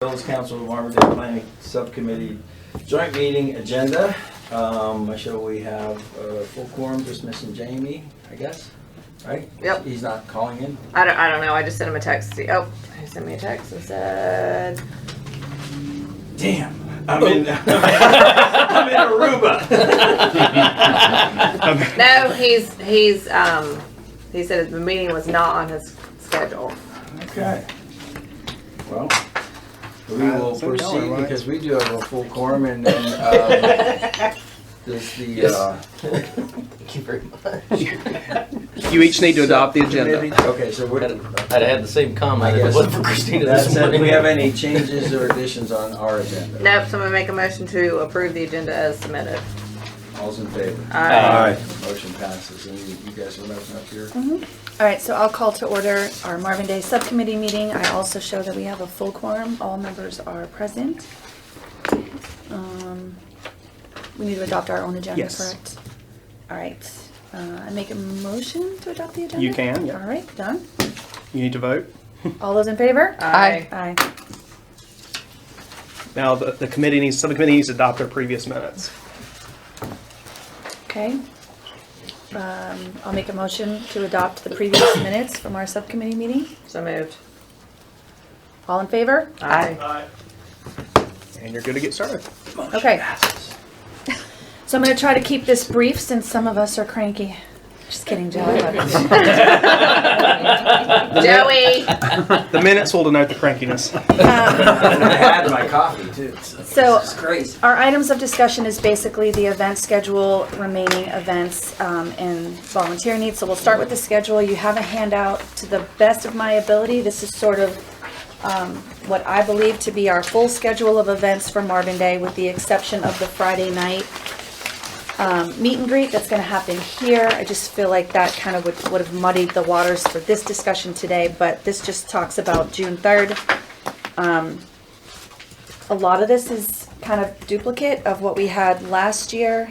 Village Council Marvin Day Planning Subcommittee joint meeting agenda. I show we have a full quorum, just missing Jamie, I guess, right? Yep. He's not calling in? I don't know. I just sent him a text. Oh, he sent me a text and said, Damn, I'm in I'm in Aruba. no, he said the meeting was not on his schedule. Okay. Well, we will proceed because we do have a full quorum and then there's the Thank you very much. You each need to adopt the agenda. Okay, so we're I'd had the same comment if it wasn't for Christina That's this it. morning. Do we have any changes or additions on our agenda? Nope, so I'm going to make a motion to approve the agenda as submitted. All's in favor? Aye. Motion passes. And you guys will open up here. All right, so I'll call to order our Marvin Day Subcommittee meeting. I also show that we have a full quorum. All members are present. We need to adopt our own agenda, Yes. correct? All right. I make a motion to adopt the agenda? You can, yeah. All right, done. You need to vote. All those in favor? Aye. Aye. Now, the subcommittee needs to adopt their previous minutes. Okay. I'll make a motion to adopt the previous minutes from our subcommittee meeting. So moved. All in favor? Aye. And you're good to get started. Okay. So I'm going to try to keep this brief since some of us are cranky. Just kidding, Joe. I love you. Joey! The minutes will denote the crankiness. I had my coffee too. So It's crazy. our items of discussion is basically the event schedule, remaining events, and volunteer needs. So we'll start with the schedule. You have a handout. To the best of my ability, this is sort of what I believe to be our full schedule of events for Marvin Day, with the exception of the Friday night meet and greet that's going to happen here. I just feel like that kind of would have muddied the waters for this discussion today, but this just talks about June 3rd. A lot of this is kind of duplicate of what we had last year,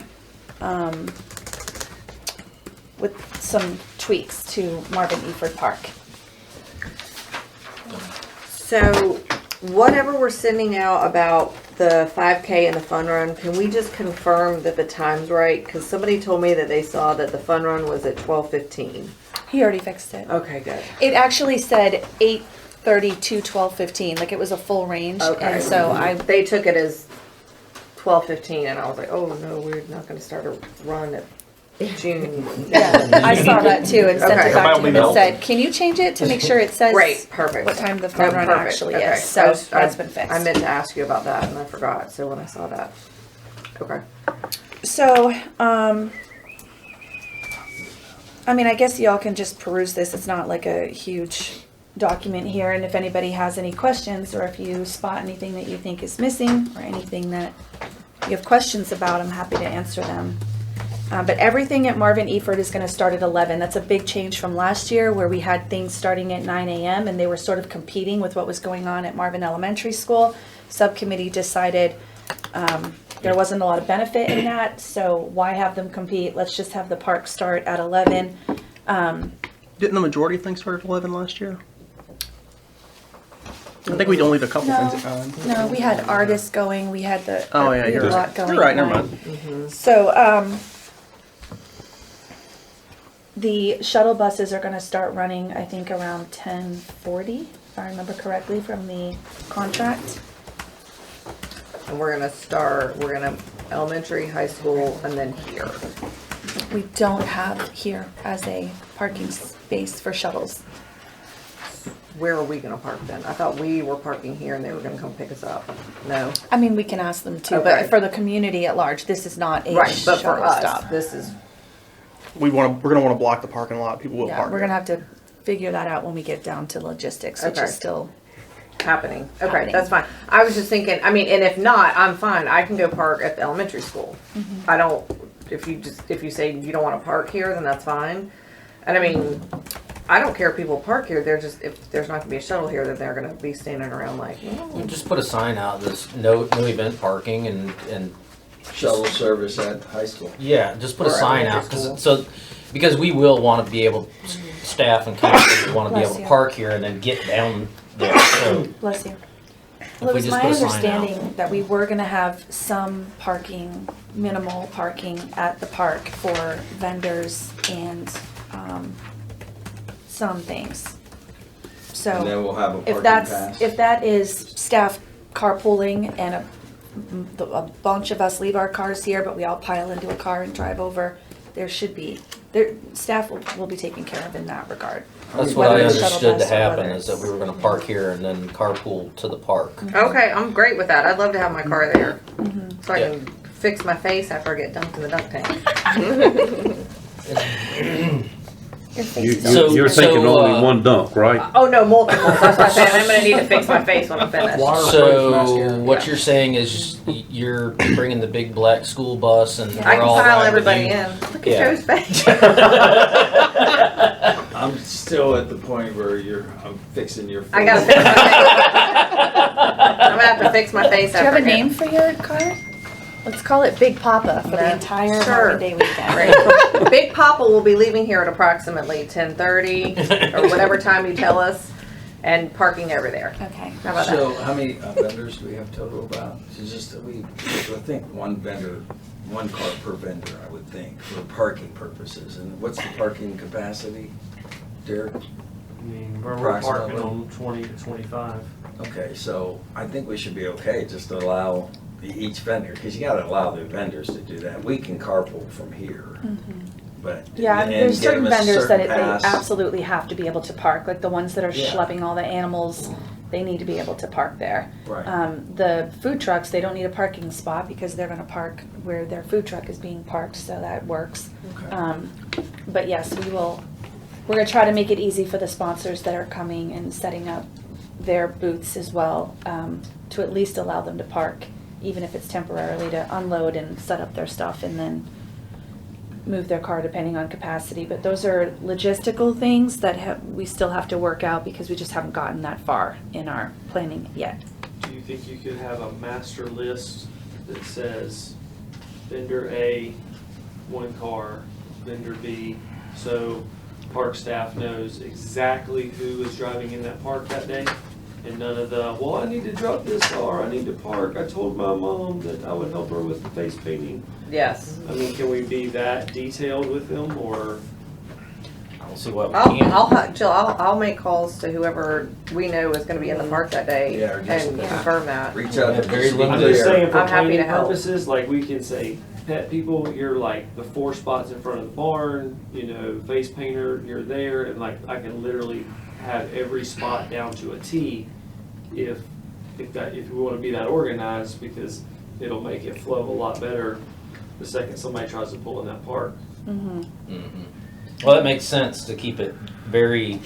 with some tweaks to Marvin Eford Park. So, whatever we're sending out about the 5K and the fun run, can we just confirm that the time's right? Because somebody told me that they saw that the fun run was at 12:15. He already fixed it. Okay, good. It actually said 8:30 to 12:15, like it was a full range. Okay. And so They took it as 12:15, and I was like, oh no, we're not going to start a run at June. yeah, I saw that too and sent Okay. it back to him and Melt. said, can you change it to make sure it says Great, perfect. what time the fun run Perfect. actually Okay. is? So that's been fixed. I meant to ask you about that, and I forgot. So when I saw that, okay. So, I mean, I guess y'all can just peruse this. It's not like a huge document here. And if anybody has any questions, or if you spot anything that you think is missing, or anything that you have questions about, I'm happy to answer them. But everything at Marvin Eford is going to start at 11. That's a big change from last year, where we had things starting at 9 a.m. and they were sort of competing with what was going on at Marvin Elementary School. Subcommittee decided there wasn't a lot of benefit in that, so why have them compete? Let's just have the park start at 11. Didn't the majority of things start at 11 last year? I think we'd only leave a couple No. things at 9. No, we had artists going. We had the Oh, yeah, we had you're a lot right. going. You're right, never on. mind. So, the shuttle buses are going to start running, I think, around 10:40, if I remember correctly from the contract. And we're gonna elementary, high school, and then here. We don't have here as a parking space for shuttles. Where are we gonna park then? I thought we were parking here and they were gonna come pick us up. No? I mean, we can ask them to, Okay. but for the community at large, this is not a Right, but shuttle for us, stop. this is, We're going to want to block the parking lot. People will Yeah, park. we're gonna have to figure that out when we get down to logistics, which Okay. is still. happening. Okay, Happening. that's fine. I was just thinking, I mean, and if not, I'm fine. I can go park at the elementary school. I don't, if you say you don't wanna park here, then that's fine. And I mean, I don't care if people park here, they're just, if there's not gonna be a shuttle here, then they're gonna be standing around like, You just put a sign out that's no event parking and Shuttle service at high school. yeah, just put a Or sign out elementary because we will want to be able, staff and council want to be Bless able to you. park here and then get down there. So Bless you. Well, it we was just my put a sign out. understanding that we were gonna have some parking, minimal parking at the park for vendors and, some things. So. And then we'll have a If parking pass. if that is staff carpooling and a bunch of us leave our cars here, but we all pile into a car and drive over, staff will be taken care of in that regard. That's what I Whether it's shuttle understood to bus or happen, whether is that it's- we were gonna park here and then carpool to the park. Okay, I'm great with that. I'd love to have my car there. So I Yeah. can fix my face after I get dunked in the dunk tank. Your face You, is you- So- always you're so, thinking only uh, one dunk, right? Oh, no, multiple. That's what I'm saying. I'm gonna need to fix my face when I'm finished. So what you're saying is you're bringing the big black school bus and I we're can all pile riding with everybody you? in. Look Yeah. at Joe's face. I'm still at the point where I'm fixing your face. I gotta fix my face. I'm gonna have to fix my face Do you have after a name for your car? Let's call it Big Papa for the No. entire Sure. Marvin Day weekend. Right. Big Papa will be leaving here at approximately 10:30 or whatever time you tell us, and parking over there. Okay. How about So that? how many vendors do we have total about? It's just, I think one vendor, one car per vendor, I would think, for parking purposes. And what's the parking capacity, Derek? I mean, we're Approximately. parking on 20 to 25. Okay, so I think we should be okay just to allow each vendor, because you gotta allow the vendors to do that. We can carpool from here, but. Yeah, and there's give certain them a vendors that certain they pass. absolutely have to be able to park, like the ones that are Yeah. schlepping all the animals, they need to be able to park there. Right. The food trucks, they don't need a parking spot because they're gonna park where their food truck is being parked, so that works. Okay. But yes, we're gonna try to make it easy for the sponsors that are coming and setting up their booths as well, to at least allow them to park, even if it's temporarily, to unload and set up their stuff and then move their car depending on capacity. But those are logistical things that we still have to work out because we just haven't gotten that far in our planning yet. Do you think you could have a master list that says vendor A, one car, vendor B, so park staff knows exactly who is driving in that park that day? And none of the, well, I need to drop this car, I need to park, I told my mom that I would help her with the face painting. Yes. I mean, can we be that detailed with them, or? I don't see what we can't. Jill, I'll make calls to whoever we know is gonna be in the park that day Yeah, or just- and Yeah. confirm that. Reach out Yeah, to very just be I'm limited. just clear. saying for I'm happy to planning help. purposes, like we can say, pet people, you're like the 4 spots in front of the barn, face painter, you're there, and like I can literally have every spot down to a T if we wanna be that organized, because it'll make it flow a lot better the second somebody tries to pull in that park. Mhm. Well, that makes sense to keep it very,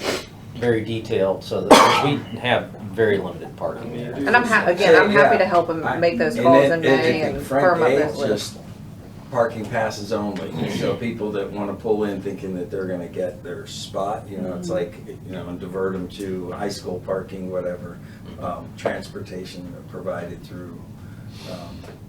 very detailed so that we have very limited parking there. And I'm happy to help them I- make those and calls then- in May and Frank firm up A, those lists. just parking passes only, so people that wanna pull in thinking that they're gonna get their spot, it's like, and divert them to high school parking, whatever, transportation provided through,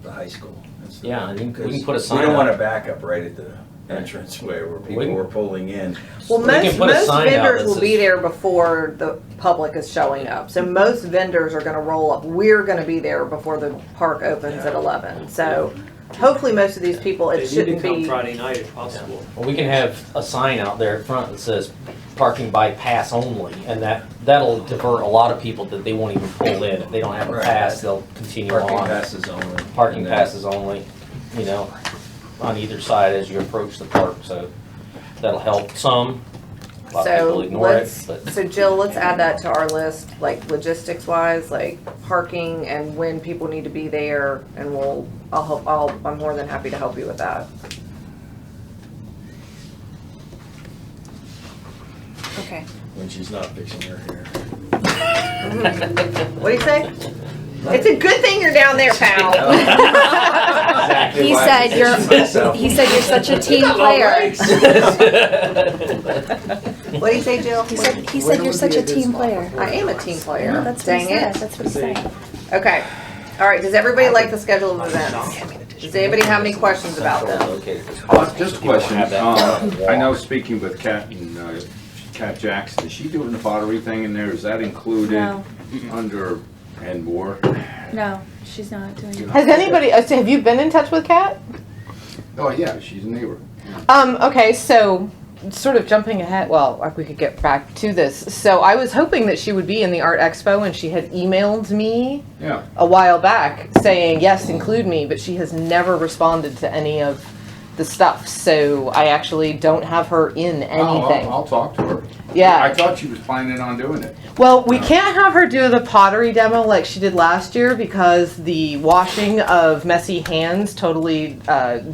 the high school. Yeah, and we can Because put a sign We don't up. wanna back up right at the entranceway where people can- were pulling in. Well, We can most put a sign out vendors that will be says- there before the public is showing up. So most vendors are gonna roll up. We're gonna be there before the park opens at 11. So hopefully most of these people, They it need to shouldn't come be. Friday night if possible. Well, we can have a sign out there at front that says parking by pass only, and that'll divert a lot of people that they won't even pull in. If they don't have a Right. pass, they'll continue Parking on. passes only. Parking And then- passes only, on either side as you approach the park, so that'll help some. A lot of So people ignore it, let's, but so Jill, let's add that to our list, like logistics wise, like parking and when people need to be there, and I'm more than happy to help you with that. Okay. When she's not fixing her hair. What do you say? It's a good thing you're down there, pal. Exactly He why said I you're, positioned myself. he said you're such a team player. What do you say, Jill? He said you're such a team player. I am a team player. That's what he Dang said, it. that's what he said. Okay. All right. Does everybody like the schedule of events? Does anybody have any questions about them? Just a question. Have that I know speaking with Kat and Kat Jackson, is she doing the pottery thing in there? Is that included No. under And more. No, she's not doing it. Has anybody, have you been in touch with Kat? Oh, yeah, she's a neighbor. Okay, so sort of jumping ahead, well, we could get back to this. So I was hoping that she would be in the Art Expo, and she had emailed me Yeah. a while back saying, yes, include me, but she has never responded to any of the stuff. So I actually don't have her in anything. I'll talk to her. Yeah. I thought she was planning on doing it. Well, we can't have her do the pottery demo like she did last year because the washing of messy hands totally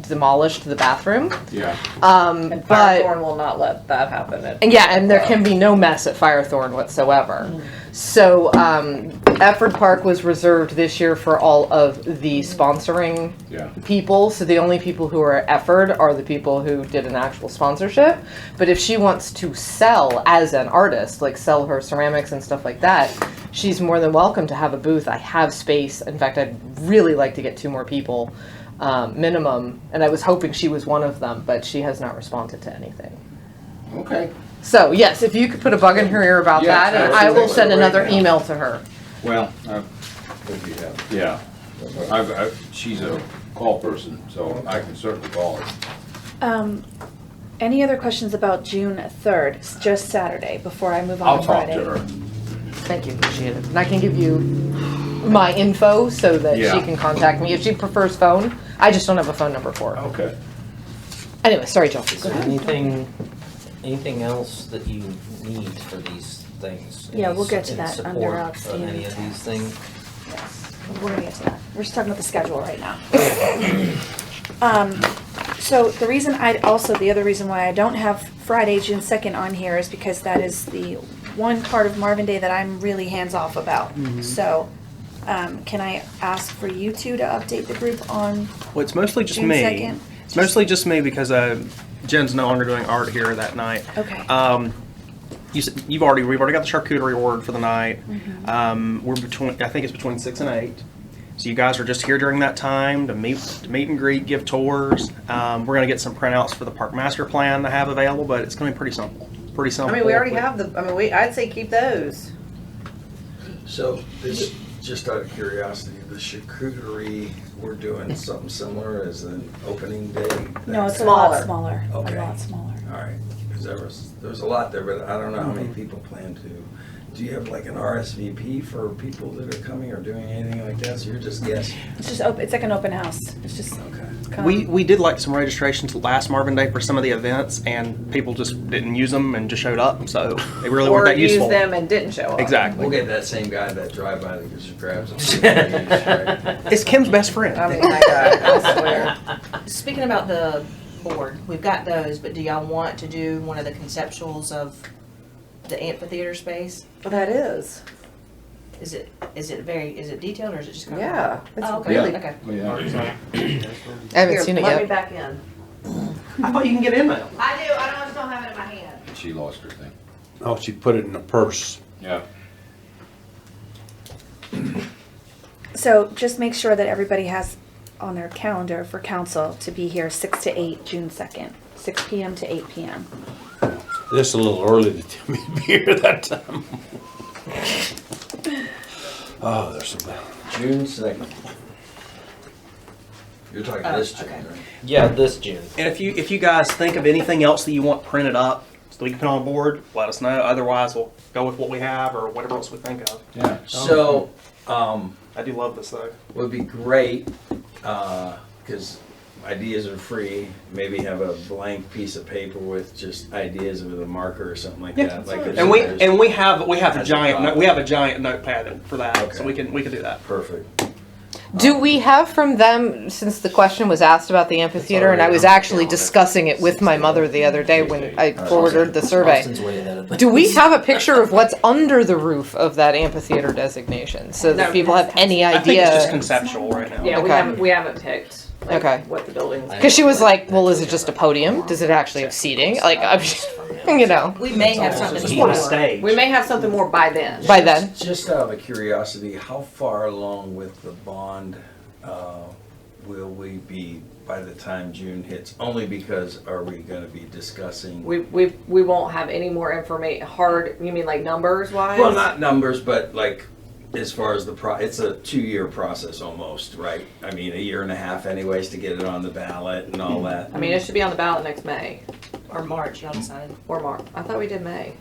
demolished the bathroom. Yeah. But Firethorn will not let that happen. And there can be no mess at Firethorn whatsoever. So Efford Park was reserved this year for all of the sponsoring Yeah. people. So the only people who are at Efford are the people who did an actual sponsorship. But if she wants to sell as an artist, like sell her ceramics and stuff like that, she's more than welcome to have a booth. I have space. In fact, I'd really like to get 2 more people minimum. And I was hoping she was one of them, but she has not responded to anything. Okay. So yes, if you could put a bug in her ear about Yeah, that, and I will send right another now. email to her. Well, If you have. yeah. She's a call person, so I can certainly call her. Any other questions about June 3rd? It's just Saturday before I move on I'll to talk Friday. to her. Thank you, appreciate it. And I can give you my info so that Yeah. she can contact me if she prefers phone. I just don't have a phone number for her. Okay. Anyway, sorry, Joe. Is there anything else that you need for these things? Yeah, Any we'll get to in that support under of outstanding any of these things? Yes, we're gonna get to that. We're just talking about the schedule right now. So the reason the other reason why I don't have Friday, June 2nd on here is because that is the one part of Marvin Day that I'm really hands off about. So, can I ask for you two to update the group on Well, it's mostly just June me. 2nd? It's mostly just me because Jen's no longer doing art here that night. Okay. We've already got the charcuterie ordered for the night. We're I think it's between 6 and 8. So you guys are just here during that time to meet and greet, give tours. We're gonna get some printouts for the park master plan to have available, but it's gonna be pretty simple. Pretty simple. I mean, we already have I'd say keep those. So this, just out of curiosity, the charcuterie, we're doing something similar as an opening day? No, it's Smaller. a lot smaller. Okay. A lot smaller. All right, because there was a lot there, but I don't know how many people plan to. Do you have like an RSVP for people that are coming or doing anything like that? So you're just guessing? It's just open. It's like an open house. It's just Okay. come. We did like some registrations last Marvin Day for some of the events, and people just didn't use them and just showed up, so they really Or weren't that use useful. them and didn't show up. Exactly. We'll get that same guy that drive by that just grabs them. Right? It's Kim's best friend. I mean, I swear. Speaking about the board, we've got those, but do y'all want to do one of the conceptuals of the amphitheater space? Well, that is. Is it detailed or is it just kind of? Yeah. It's Oh, okay, really. okay. Oh, yeah. I haven't Here, seen it let yet. me back in. I thought you can get in now. I do. I just don't have it in my hand. She lost her thing. Oh, she put it in a purse. Yeah. So just make sure that everybody has on their calendar for council to be here 6 to 8, June 2nd, 6 p.m. to 8 p.m. Just a little early to tell me to be here that time. Oh, there's some. June 2nd. You're talking this June, okay. right? Yeah, this June. And if you guys think of anything else that you want printed up so we can put on board, let us know. Otherwise, we'll go with what we have or whatever else we think of. Yeah. So, I do love this though. would be great, because ideas are free, maybe have a blank piece of paper with just ideas with a marker or something like that. Like if And we there's- and we have a That's giant a we have a giant notepad for that, Okay. so we can do that. Perfect. Do we have from them, since the question was asked about the amphitheater, and I was actually discussing it with my mother the other day when I forwarded the survey. Austin's way ahead of things. Do we have a picture of what's under the roof of that amphitheater designation so that No, people have any I think it's just idea? conceptual right now. Yeah, Okay. we haven't picked Okay. what the building's. Because she was like, well, is it just a podium? Does it actually have seating? Like, I'm, you know, We may have something Just want a more. stage. We may have something more by then. by then. Just out of curiosity, how far along with the bond will we be by the time June hits? Only because are we going to be discussing? We won't have any more information. You mean like numbers wise? Well, not numbers, but like as far as it's a 2-year process almost, right? I mean, 1.5 years anyways to get it on the ballot and all that. I mean, it should be on the ballot next May Or March, y'all decided. or March. I thought we did May.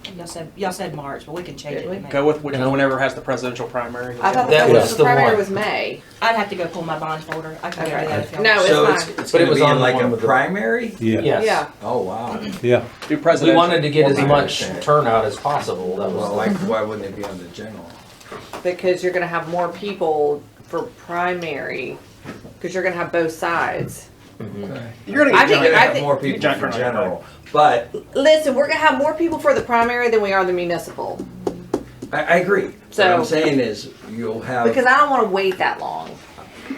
Y'all said March, but we can change it to May. Go with whenever has the presidential primary. I thought That was the the primary one. was May. I'd have to go pull my bond folder. I can go Okay. do that if y'all. No, it's So fine. it's But it gonna was be on in the like one a with the- primary? Yeah. Yes. Yeah. Oh, wow. Yeah. Do We presidential. wanted to get as Well, much okay. turnout as possible. That Well, was like, why wouldn't it be on the general? Because you're gonna have more people for primary, because you're gonna have both sides. You're gonna I get think- You're gonna I have think- more people Giant for turnout. general, but Listen, we're gonna have more people for the primary than we are the municipal. I agree. So- What I'm saying is, you'll have Because I don't wanna wait that long.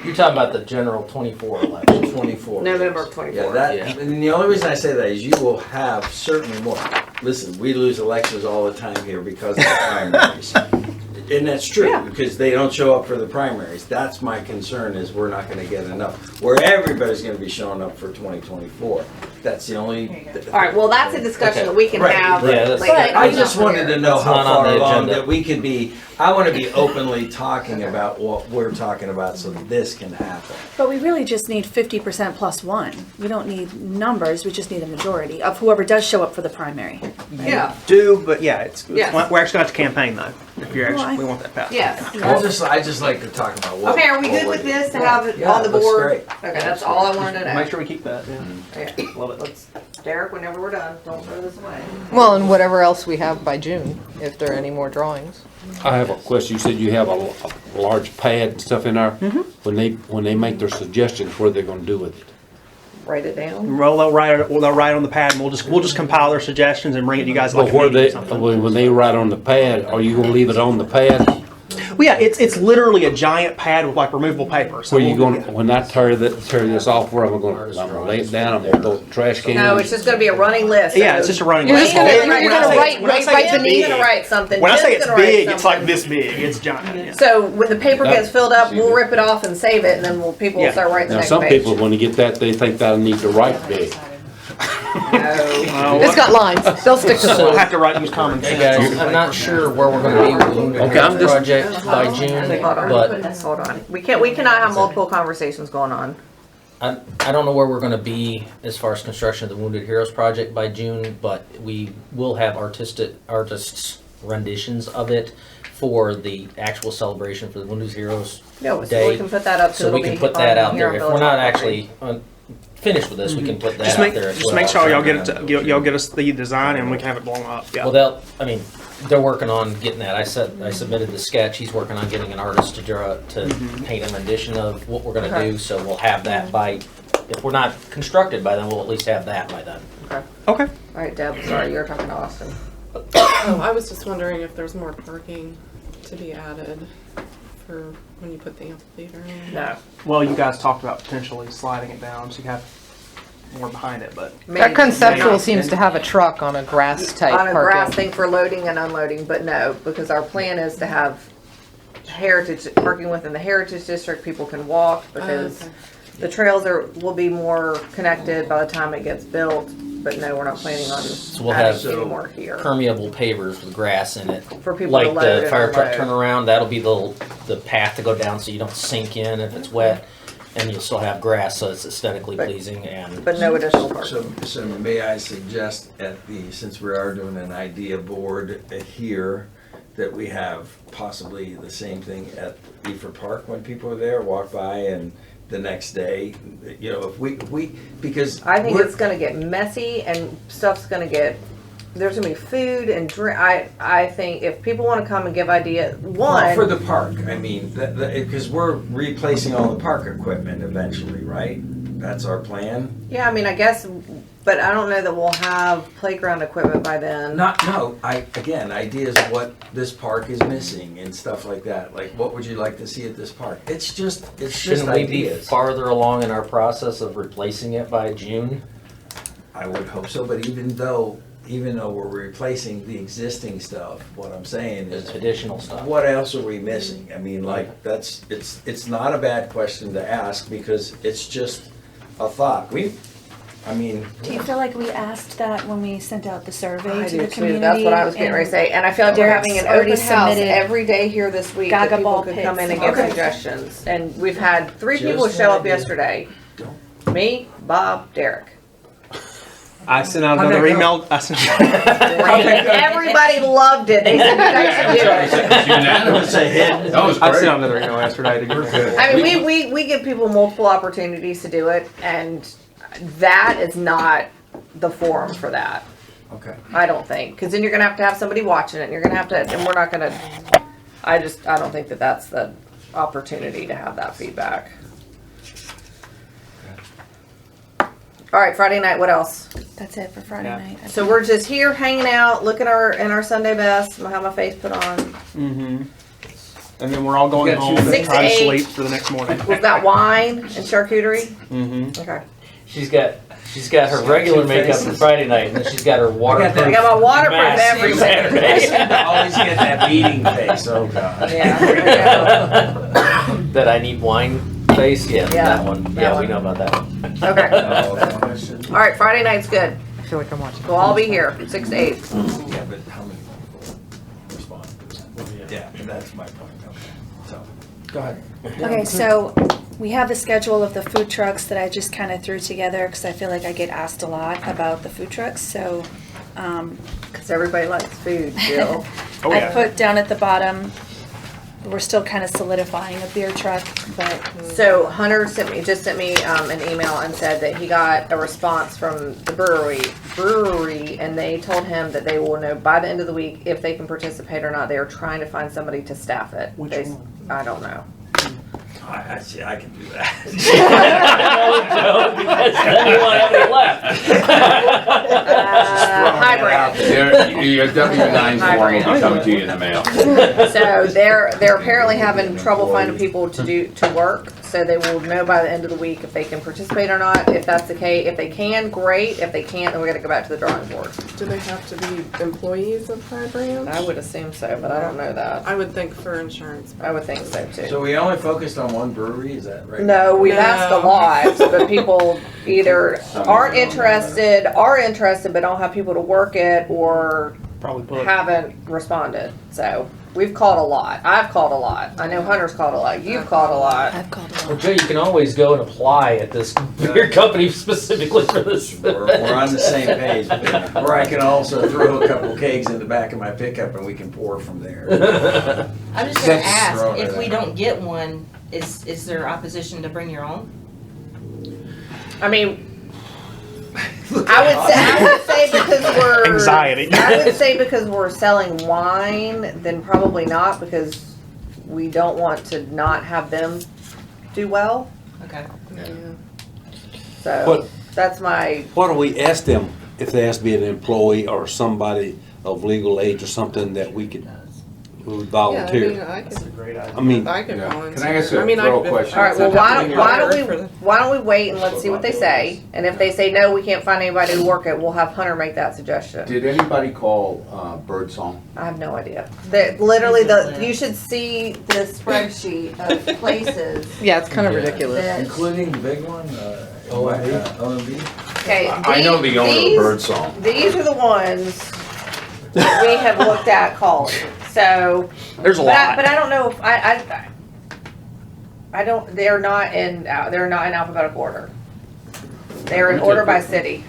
you're talking about the general 24 election. 24. November of 24. Yeah, that, Yeah. and the only reason I say that is you will have certainly more. Listen, we lose elections all the time here because of the primaries. And that's true, Yeah. because they don't show up for the primaries. That's my concern, is we're not gonna get enough. Where everybody's gonna be showing up for 2024. That's the only. All right, well, that's a discussion that we can Right, have right. Yeah, that's- later. I just wanted to know That's how not on far the along agenda. that we could be, I wanna be openly talking about what we're talking about so that this can happen. But we really just need 50% plus one. We don't need numbers, we just need a majority of whoever does show up for the primary. Yeah, but yeah, Yes. we're actually going to campaign though. If you're Well, actually, I- we want that passed. yes. I just like to talk about what. Okay, are we what good we're with this to doing. have it Yeah, on the looks board? great. Okay, that's all I wanted to know. Make sure we keep that. Yeah. Okay, Love it. let's, Derek, whenever we're done, don't throw this away. Well, and whatever else we have by June, if there are any more drawings. I have a question. You said you have a large pad and stuff in there. When they make their suggestions, what are they gonna do with it? Write it down. Well, they'll write it on the pad, and we'll just compile their suggestions and bring it to you guys like But a where meeting or they, something. when they write on the pad, are you gonna leave it on the pad? Well, yeah, it's literally a giant pad with like removable paper. So Where you we'll- gonna, when I tear this off, where I'm gonna lay it down, I'm gonna throw it in the trash can? No, it's just gonna be a running list. Yeah, so- it's just a running You're list. just gonna- When you're I gonna say- write when I right say it's Jim's big- gonna write something. When I say Jim's it's gonna write big, it's like something. this big. It's giant. Yeah. So when the paper gets filled up, we'll rip it off and save it, and then people will Yeah. start writing the Now, next some page. people, when they get that, they think that I need to write big. No. It's got lines, they'll stick to So them. we'll have to use common Hey sense. guys, I'm not sure where we're gonna be with the Wounded Okay, I'm Heroes just- project by June, Hold on, but hold on. We cannot have multiple conversations going on. I don't know where we're gonna be as far as construction of the Wounded Heroes project by June, but we will have artists renditions of it for the actual celebration for the Wounded Heroes Yeah, so we Day. can put that up. So we can put that out there. If we're not actually finished with this, we can put that Just out make there as just well. make sure y'all get us the design and we can have it blown up. Yeah. Well, they're working on getting that. I submitted the sketch. He's working on getting an artist to draw, to paint a rendition of what we're gonna do. So we'll have that by, if we're not constructed by then, we'll at least have that by then. Okay. All right, Deb, sorry, you're talking to Austin. Oh, I was just wondering if there's more parking to be added for when you put the amphitheater in. No. Well, you guys talked about potentially sliding it down so you have more behind it, but That conceptual Maybe. seems to have a truck on a grass type On a grass parking. thing for loading and unloading, but no, because our plan is to have heritage, parking within the heritage district, people can walk, because okay. the trails will be more connected by the time it gets built, but no, we're not planning on we'll adding have any more here. Permeable pavers with grass in it. For people to Like load the and fire truck unload. turnaround, that'll be the path to go down so you don't sink in if it's wet. And you'll still have grass, so it's aesthetically But- pleasing and. But no additional parking. So may I suggest since we are doing an idea board here, that we have possibly the same thing at Beaufort Park when people are there, walk by and the next day, if we, because. I think we're- it's gonna get messy and stuff's gonna get, there's gonna be food and drink. I think if people wanna come and give idea, Well, for one, the park, I mean, because we're replacing all the park equipment eventually, right? That's our plan? yeah, I mean, I guess, but I don't know that we'll have playground equipment by then. Again, ideas what this park is missing and stuff like that. Like, what would you like to see at this park? It's just Shouldn't we be ideas. farther along in our process of replacing it by June? I would hope so, but even though we're replacing the existing stuff, what I'm saying There's is, additional stuff. what else are we missing? I mean, like, it's not a bad question to ask because it's just a thought. I mean, Do you feel like we asked that when we sent out the survey I to do the too. community? That's what I was getting ready to say. And I feel like we're Derek's having an already open house submitted every day here this week that Gaga people ball could pits. come in and give Okay. suggestions. And we've had 3 Just people show an up idea. yesterday. Me, Bob, Derek. I sent out How'd another that go? email. I sent Everybody loved it. They said you guys should do it. It's unanimous. That was I sent out great. another email yesterday. To I mean, we give people multiple opportunities to do it, and that is not the forum for that. okay. I don't think, because then you're gonna have somebody watching it, and you're gonna have to, and we're not gonna. I don't think that that's the opportunity to have that feedback. All right, Friday night. What else? That's it for Friday Yeah. night. So we're just here hanging out, looking in our Sunday best. I have my face put on. Mm-hmm. And then we're all going You got home two and things? try to 6 to 8. sleep for the next morning. We've got wine and charcuterie. Mm-hmm. Okay. She's got her regular two makeup for faces. Friday night, and then she's got her waterproof. I got my waterproof mask every for Saturday. I seem Saturday. to always get that beating face, oh God. Yeah. There we go. That I need wine face. Yeah, Yeah, that one. that Yeah, one. we know about that one. Okay. Oh, All right, Friday night's good. I feel like I'm watching. We'll all be here, 6 to 8. yeah, but how many people respond? Yeah, that's my point, okay. So, go ahead. Okay, so we have the schedule of the food trucks that I just kind of threw together because I feel like I get asked a lot about the food trucks. So Because everybody likes food, Jill. Oh, I yeah. put down at the bottom, we're still kind of solidifying a beer truck, but So Hunter sent me an email and said that he got a response from the brewery, and they told him that they will know by the end of the week if they can participate or not. They are trying to find somebody to staff it. Which They- one? I don't know. I see, I can do that. You won't have any left. Hybrid. Your W-9 form will be coming to you in the mail. So they're apparently having trouble finding people to work. So they will know by the end of the week if they can participate or not. If that's the case, if they can, great. If they can't, then we're gonna go back to the drawing board. Do they have to be employees of High Branch? I would assume so, but I don't know that. I would think for insurance. I would think so too. So we only focused on one brewery, is that right? No, we've No. asked a lot, but people either are interested but don't have people to work it, or Probably put. haven't responded. So we've called a lot. I've called a lot. I know Hunter's called a lot. You've called a lot. I've called a Well, lot. Joe, you can always go and apply at this beer company specifically for this. We're on the same page, or I can also throw a couple kegs in the back of my pickup and we can pour from there. I'm just gonna Just ask, throw it if we out. don't get one, is there opposition to bring your own? I mean, I would say because we're Anxiety. I would say because we're selling wine, then probably not, because we don't want to not have them do well. Okay. Yeah. So What- that's my. Why don't we ask them if they have to be an employee or somebody of legal age or something that we could who would volunteer? Yeah, I mean, That's a great idea. I mean, I could Yeah. volunteer. Can I ask a I mean, throw I- question? All right. Well, why For don't we wait and let's see what they say, and if they say no, we can't find anybody to work it, we'll have Hunter make that suggestion. Did anybody call Birdsong? I have no idea. Literally, you should see the spreadsheet of places. Yeah, it's kind of Yeah. ridiculous. that- Including the big one, OMB? OMB? Okay, I know the owner of these- Birdsong. These are the ones we have looked at calling. So, There's a but lot. I don't know if I don't. They're not in alphabetical order. They're in order by city.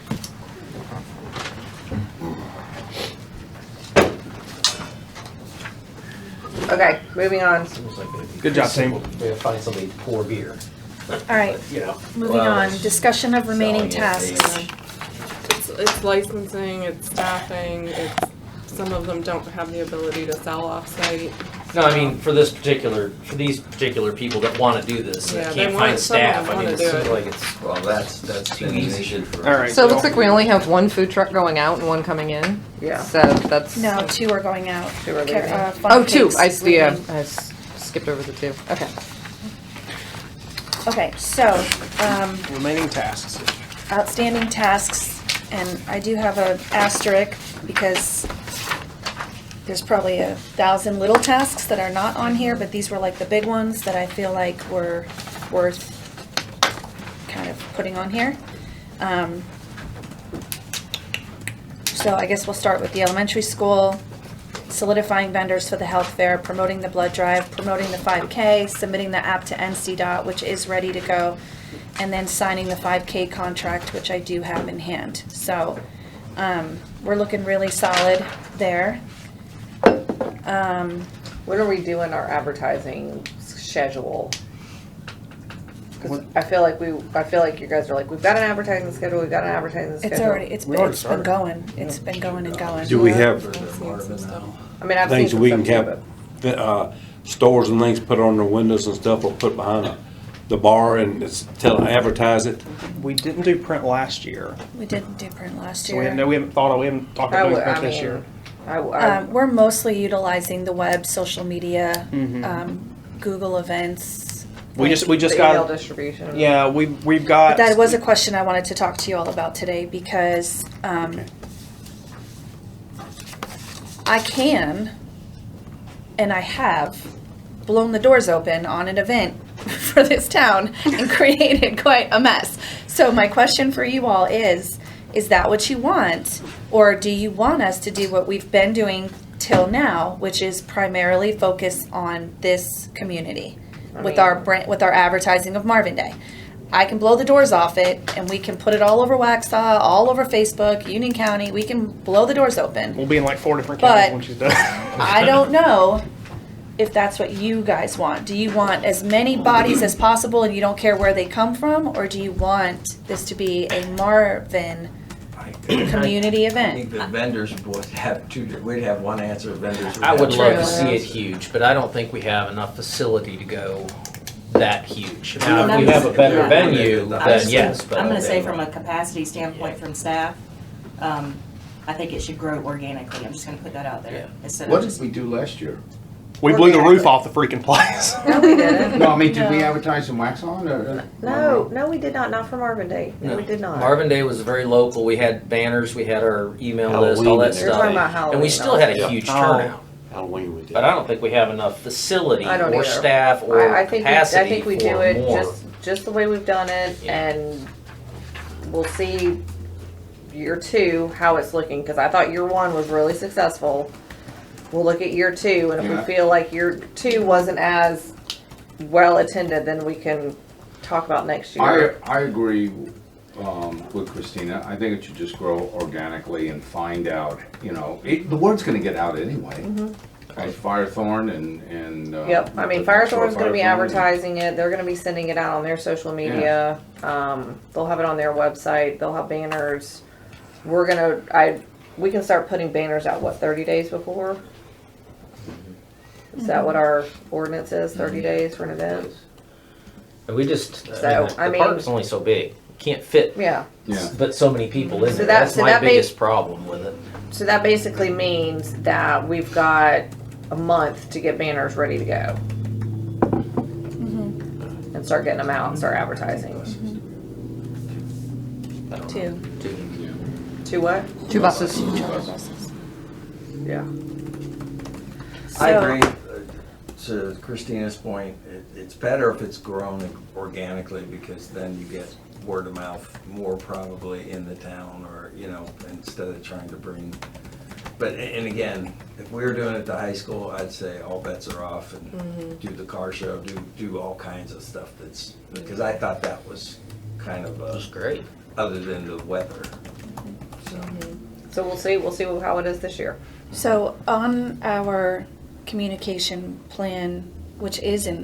Okay, moving on. Seems like it'd be Good job, simple team. if we find somebody to pour beer. All right, You know. moving Well, on. Discussion of remaining selling it, tasks. It's licensing, it's staffing, some of them don't have the ability to sell off-site. No, I mean, for these particular people that want to do this, Yeah, that they can't want- find some of them staff, I mean, wanna it do seems it. like it's. Well, that's Too been an easy. issue for us. All right. So it looks like we only have one food truck going out and one coming in. Yeah. So that's. No, 2 are going out. Two are Ca- leaving. Fun Oh, 2. Cakes I is see. Yeah, leaving. I skipped over the 2. Okay. Okay, so, Remaining tasks. outstanding tasks, and I do have a asterisk because there's probably 1,000 little tasks that are not on here, but these were like the big ones that I feel like were worth kind of putting on here. So I guess we'll start with the elementary school, solidifying vendors for the health fair, promoting the blood drive, promoting the 5K, submitting the app to NCDOT, which is ready to go, and then signing the 5K contract, which I do have in hand. So we're looking really solid there. When are we doing our advertising schedule? 'Cause I feel like you guys are like, we've got an advertising schedule, we've got an advertising schedule. It's We already been started. going. It's been going and going. Do we have I mean, I've seen things some we can stuff too, have, stores and things put on their windows and stuff, or put behind the bar and advertise it? We didn't do print last year, We didn't do print last so we year. haven't talked I about would- doing print I this mean, year. We're mostly utilizing the web, social media, Mm-hmm. Google events. We just the email got, distribution. yeah, we've got. That was a question I wanted to talk to you all about today because I can, and I have, blown the doors open on an event for this town and created quite a mess. So my question for you all is that what you want? Or do you want us to do what we've been doing till now, which is primarily focus on this community with our brand, with our advertising of Marvin Day? I can blow the doors off it and we can put it all over Waxhaw, all over Facebook, Union County. We can blow the doors open. We'll be in like 4 different But- counties when she's done. I don't know if that's what you guys want. Do you want as many bodies as possible and you don't care where they come from? Or do you want this to be a Marvin community I event? think the vendors would have we'd have one answer, vendors would I would have love two to see it answers. huge, but I don't think we have enough facility to go that huge. I Now, mean, if you have a better yeah. venue, I then was yes, but. I'm gonna say from a capacity standpoint from staff, I think it should grow organically. I'm just gonna put that out there. Yeah. Instead What of did just, we do last year? We blew the roof off the freaking place. No, we didn't. No, I mean, did we No. advertise in Waxhaw or? No, we did not for Marvin Day. No, we did not. Marvin Day was very local. We had banners, we had our email list, all Halloween that and You're talking about stuff. Halloween. And we still had a Yeah. huge Oh. turnout. Halloween we did. But I don't think we have enough facility I don't or either. staff or I think capacity we for do it more. just the way we've done it, Yeah. and we'll see year 2 how it's looking. Because I thought year 1 was really successful. We'll look at year 2, and if Yeah. we feel like year 2 wasn't as well attended, then we can talk about next year. I agree with Christina. I think it should just grow organically and find out, the word's gonna get out anyway. Right, Firethorn and. Yep, I mean, Firethorn's gonna be advertising it, they're gonna be sending it out on their social media, they'll have it on their website, they'll have banners. We can start putting banners out, 30 days before? Is that what our ordinance is, 30 days for an event? And we just, So, I the mean- park's only so big. Can't fit Yeah, Yeah. but so many people in So there. that- That's so my that biggest problem with it. so that basically means that we've got a month to get banners ready to go. And start getting them out and start advertising. I don't know. 2. To what? 2 buses. Yeah. I So- agree, to Christina's point, it's better if it's grown organically, because then you get word of mouth more probably in the town, or, instead of trying to bring, but, and again, if we were doing it at the high school, I'd say all bets are off and do the car show, do all kinds of stuff because I thought that was kind of, It was great. other than the weather, so. So we'll see how it is this year. So on our communication plan, which it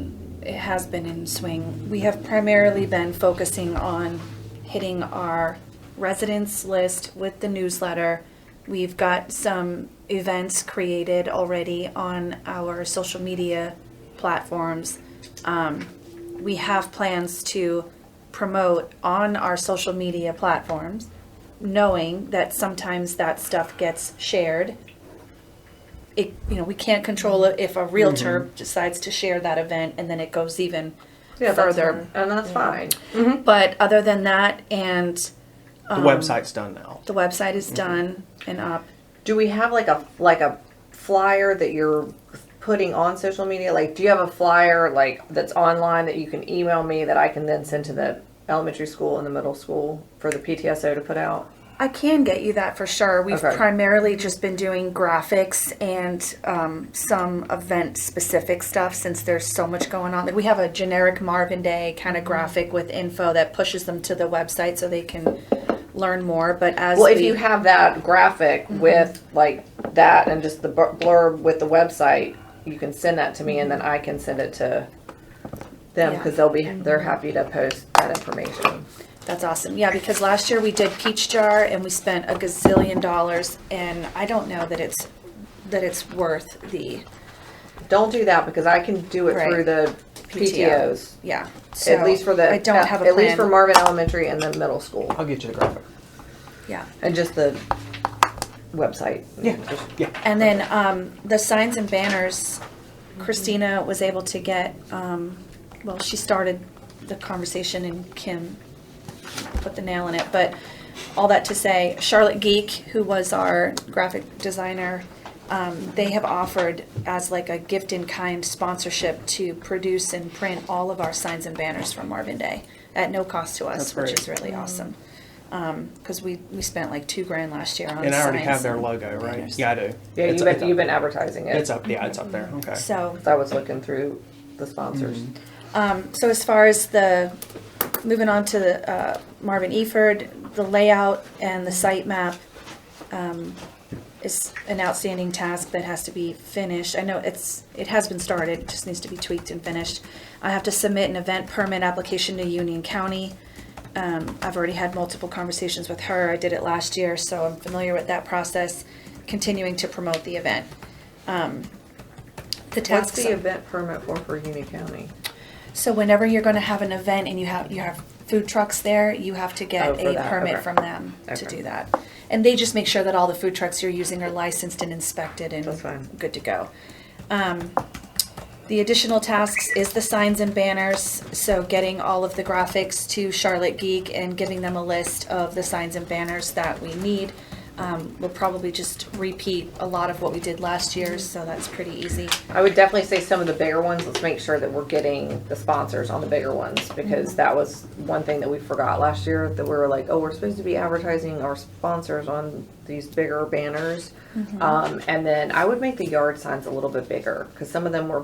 has been in swing, we have primarily been focusing on hitting our residents list with the newsletter. We've got some events created already on our social media platforms. We have plans to promote on our social media platforms, knowing that sometimes that stuff gets shared. We can't control it if a realtor decides to share that event and then it goes even further. And that's fine. But other than that, and The website's done now. the website is done and up. Do we have like a flyer that you're putting on social media? Like, do you have a flyer that's online that you can email me that I can then send to the elementary school and the middle school for the PTSO to put out? I can get you that for sure. We've Okay. primarily just been doing graphics and some event-specific stuff since there's so much going on. Like we have a generic Marvin Day kind of graphic with info that pushes them to the website so they can learn more. But as Well, if we- you have that graphic with like that and just the blurb with the website, you can send that to me and then I can send it to them Yeah. because they're happy to post that information. That's awesome. Yeah, because last year we did Peach Jar and we spent $1 gazillion, and I don't know that it's worth the Don't do that because I can do it Right. through the PTOs. yeah. At So least for the I don't have a at least plan. for Marvin Elementary and then middle school I'll get you the graphic. Yeah. and just the website. Yeah. Yeah. And then the signs and banners, Christina was able to get, well, she started the conversation and Kim put the nail in it. But all that to say, Charlotte Geek, who was our graphic designer, they have offered as like a gift in kind sponsorship to produce and print all of our signs and banners from Marvin Day at no cost to us, That's which great. is really awesome. Because we spent like $2,000 last year on And I already signs have their and logo, right? banners. Yeah, I do. Yeah, It's- you've been advertising it. It's up. Yeah, it's up there. Okay. So I was looking through the sponsors. So as far as moving on to the Marvin Eford, the layout and the site map is an outstanding task that has to be finished. I know it has been started, it just needs to be tweaked and finished. I have to submit an event permit application to Union County. I've already had multiple conversations with her. I did it last year, so I'm familiar with that process, continuing to promote the event. The What's tasks. the event permit for Union County? So whenever you're going to have an event and you have food trucks there, you have to get Oh, for a that, permit okay. from them to Okay. do that. And they just make sure that all the food trucks you're using are licensed and inspected and That's fine. good to go. The additional tasks is the signs and banners. So getting all of the graphics to Charlotte Geek and giving them a list of the signs and banners that we need. We'll probably just repeat a lot of what we did last year, so that's pretty easy. I would definitely say some of the bigger ones, let's make sure that we're getting the sponsors on the bigger ones because that was one thing that we forgot last year that we were like, oh, we're supposed to be advertising our sponsors on these bigger banners. And then I would make the yard signs a little bit bigger because some of them were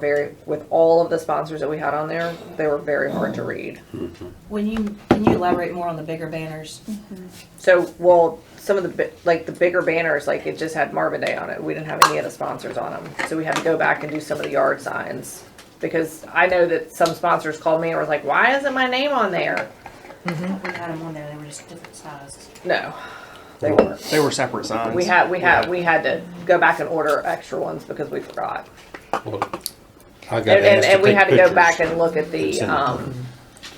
with all of the sponsors that we had on there, they were very hard to read. Can you elaborate more on the bigger banners? So, well, some of the bigger banners, like it just had Marvin Day on it. We didn't have any of the sponsors on them. So we had to go back and do some of the yard signs. Because I know that some sponsors called me and was like, why isn't my name on there? We had them on there, they were just different sized. No, they weren't. They were separate signs. We had to go back and order extra ones because we forgot. I got asked to And we take had to go back pictures. and look at the, Send it.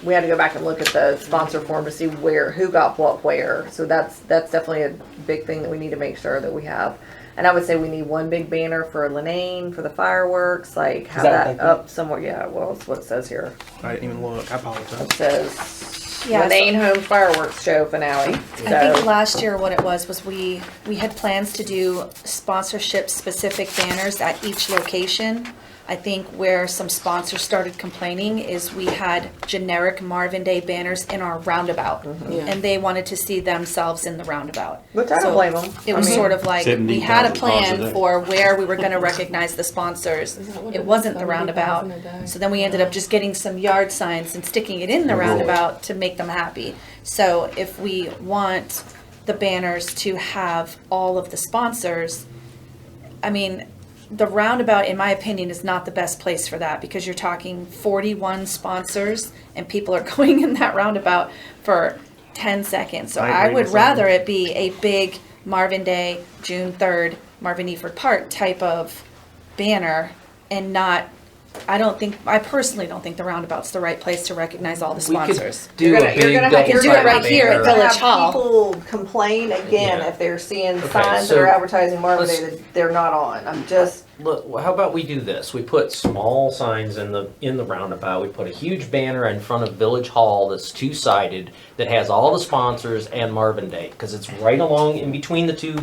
we had to go back and look at the sponsor form to see who got what where. So that's definitely a big thing that we need to make sure that we have. And I would say we need one big banner for Lenane for the fireworks, like have that what that they up somewhere. Yeah, well, it's what it says here. I didn't even look. I apologize. It says Yeah, Lenane Home Fireworks Show finale. I think So last year what it was we had plans to do sponsorship specific banners at each location. I think where some sponsors started complaining is we had generic Marvin Day banners in our roundabout. Yeah. And they wanted to see themselves in the roundabout. which I don't So blame them. It was sort of like, we had a 17,000 cars a plan day. for where we were gonna recognize the sponsors. Is that what It it was, wasn't the 70,000 roundabout. a day? So then we ended up just getting some yard signs and sticking it in the roundabout to make them happy. So if we want the banners to have all of the sponsors, I mean, the roundabout, in my opinion, is not the best place for that because you're talking 41 sponsors and people are going in that roundabout for 10 seconds. So I I agree would with rather that. it be a big Marvin Day, June 3rd, Marvin Eford Park type of banner and not, I personally don't think the roundabout's the right place to recognize all the We could sponsors. do You're a gonna- big you're gonna have- double you're do it gonna right sided here at banner. You're gonna Village have Hall. people complain again Yeah. if they're seeing Okay, signs so that are advertising Marvin Day let's- that they're not on. I'm just, Look, how about we do this? We put small signs in the roundabout. We put a huge banner in front of Village Hall that's two-sided that has all the sponsors and Marvin Day because it's right along in between the two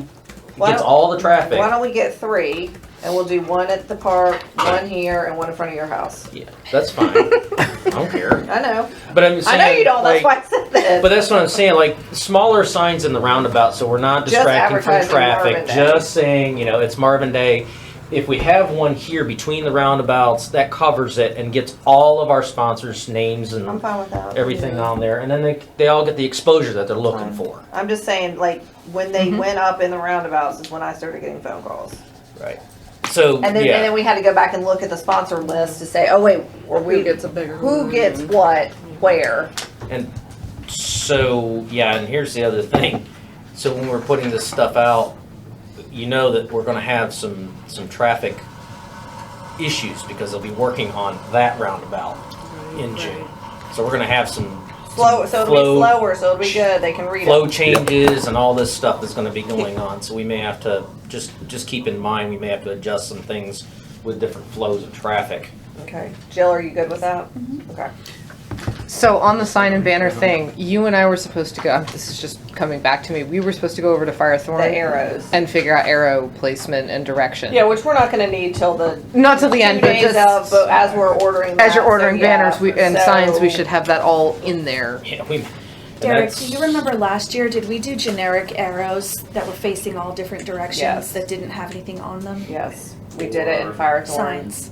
Why gets don't- all the traffic. Why don't we get 3 and we'll do 1 at the park, 1 here, and 1 in front of your house? Yeah, that's fine. I don't care. I know. But I'm saying, I know you don't. That's like, why I said this. but that's what I'm saying, like, smaller signs in the roundabout, so we're not Just distracting from advertising traffic, Marvin Day. just saying, you know, it's Marvin Day. If we have one here between the roundabouts, that covers it and gets all of our sponsors' names I'm and fine with that. everything on there, and then they all get the exposure that they're looking Fine. for. I'm just saying, like, when they went up in the roundabouts is when I started getting phone calls. Right. So, And then, yeah. and then we had to go back and look at the sponsor list to say, oh wait, or Who we gets a bigger who one? gets what, where. And so, yeah, and here's the other thing. So when we're putting this stuff out, you know that we're gonna have some traffic issues because they'll be working on that roundabout in June. So we're gonna have some Slow, so it'll be slower, so it'll be good. They can read flow it. changes and all this stuff that's gonna be going on. So we may have to, just keep in mind, we may have to adjust some things with different flows of traffic. Okay, Jill, are you good with that? Okay. So on the sign and banner thing, you and I were supposed to go, this is just coming back to me, we were supposed to go over to Firethorn. The arrows. And figure out arrow placement and direction. Yeah, which we're not gonna need till the Not till the end, 2 but days just. of, but as we're ordering As you're that, so ordering yeah. banners and signs, we So- should have that all in there. Yeah, and Derek, that's- do you remember last year, did we do generic arrows that were facing all different directions Yes. that didn't have anything on them? Yes, we did it in Firethorn. Signs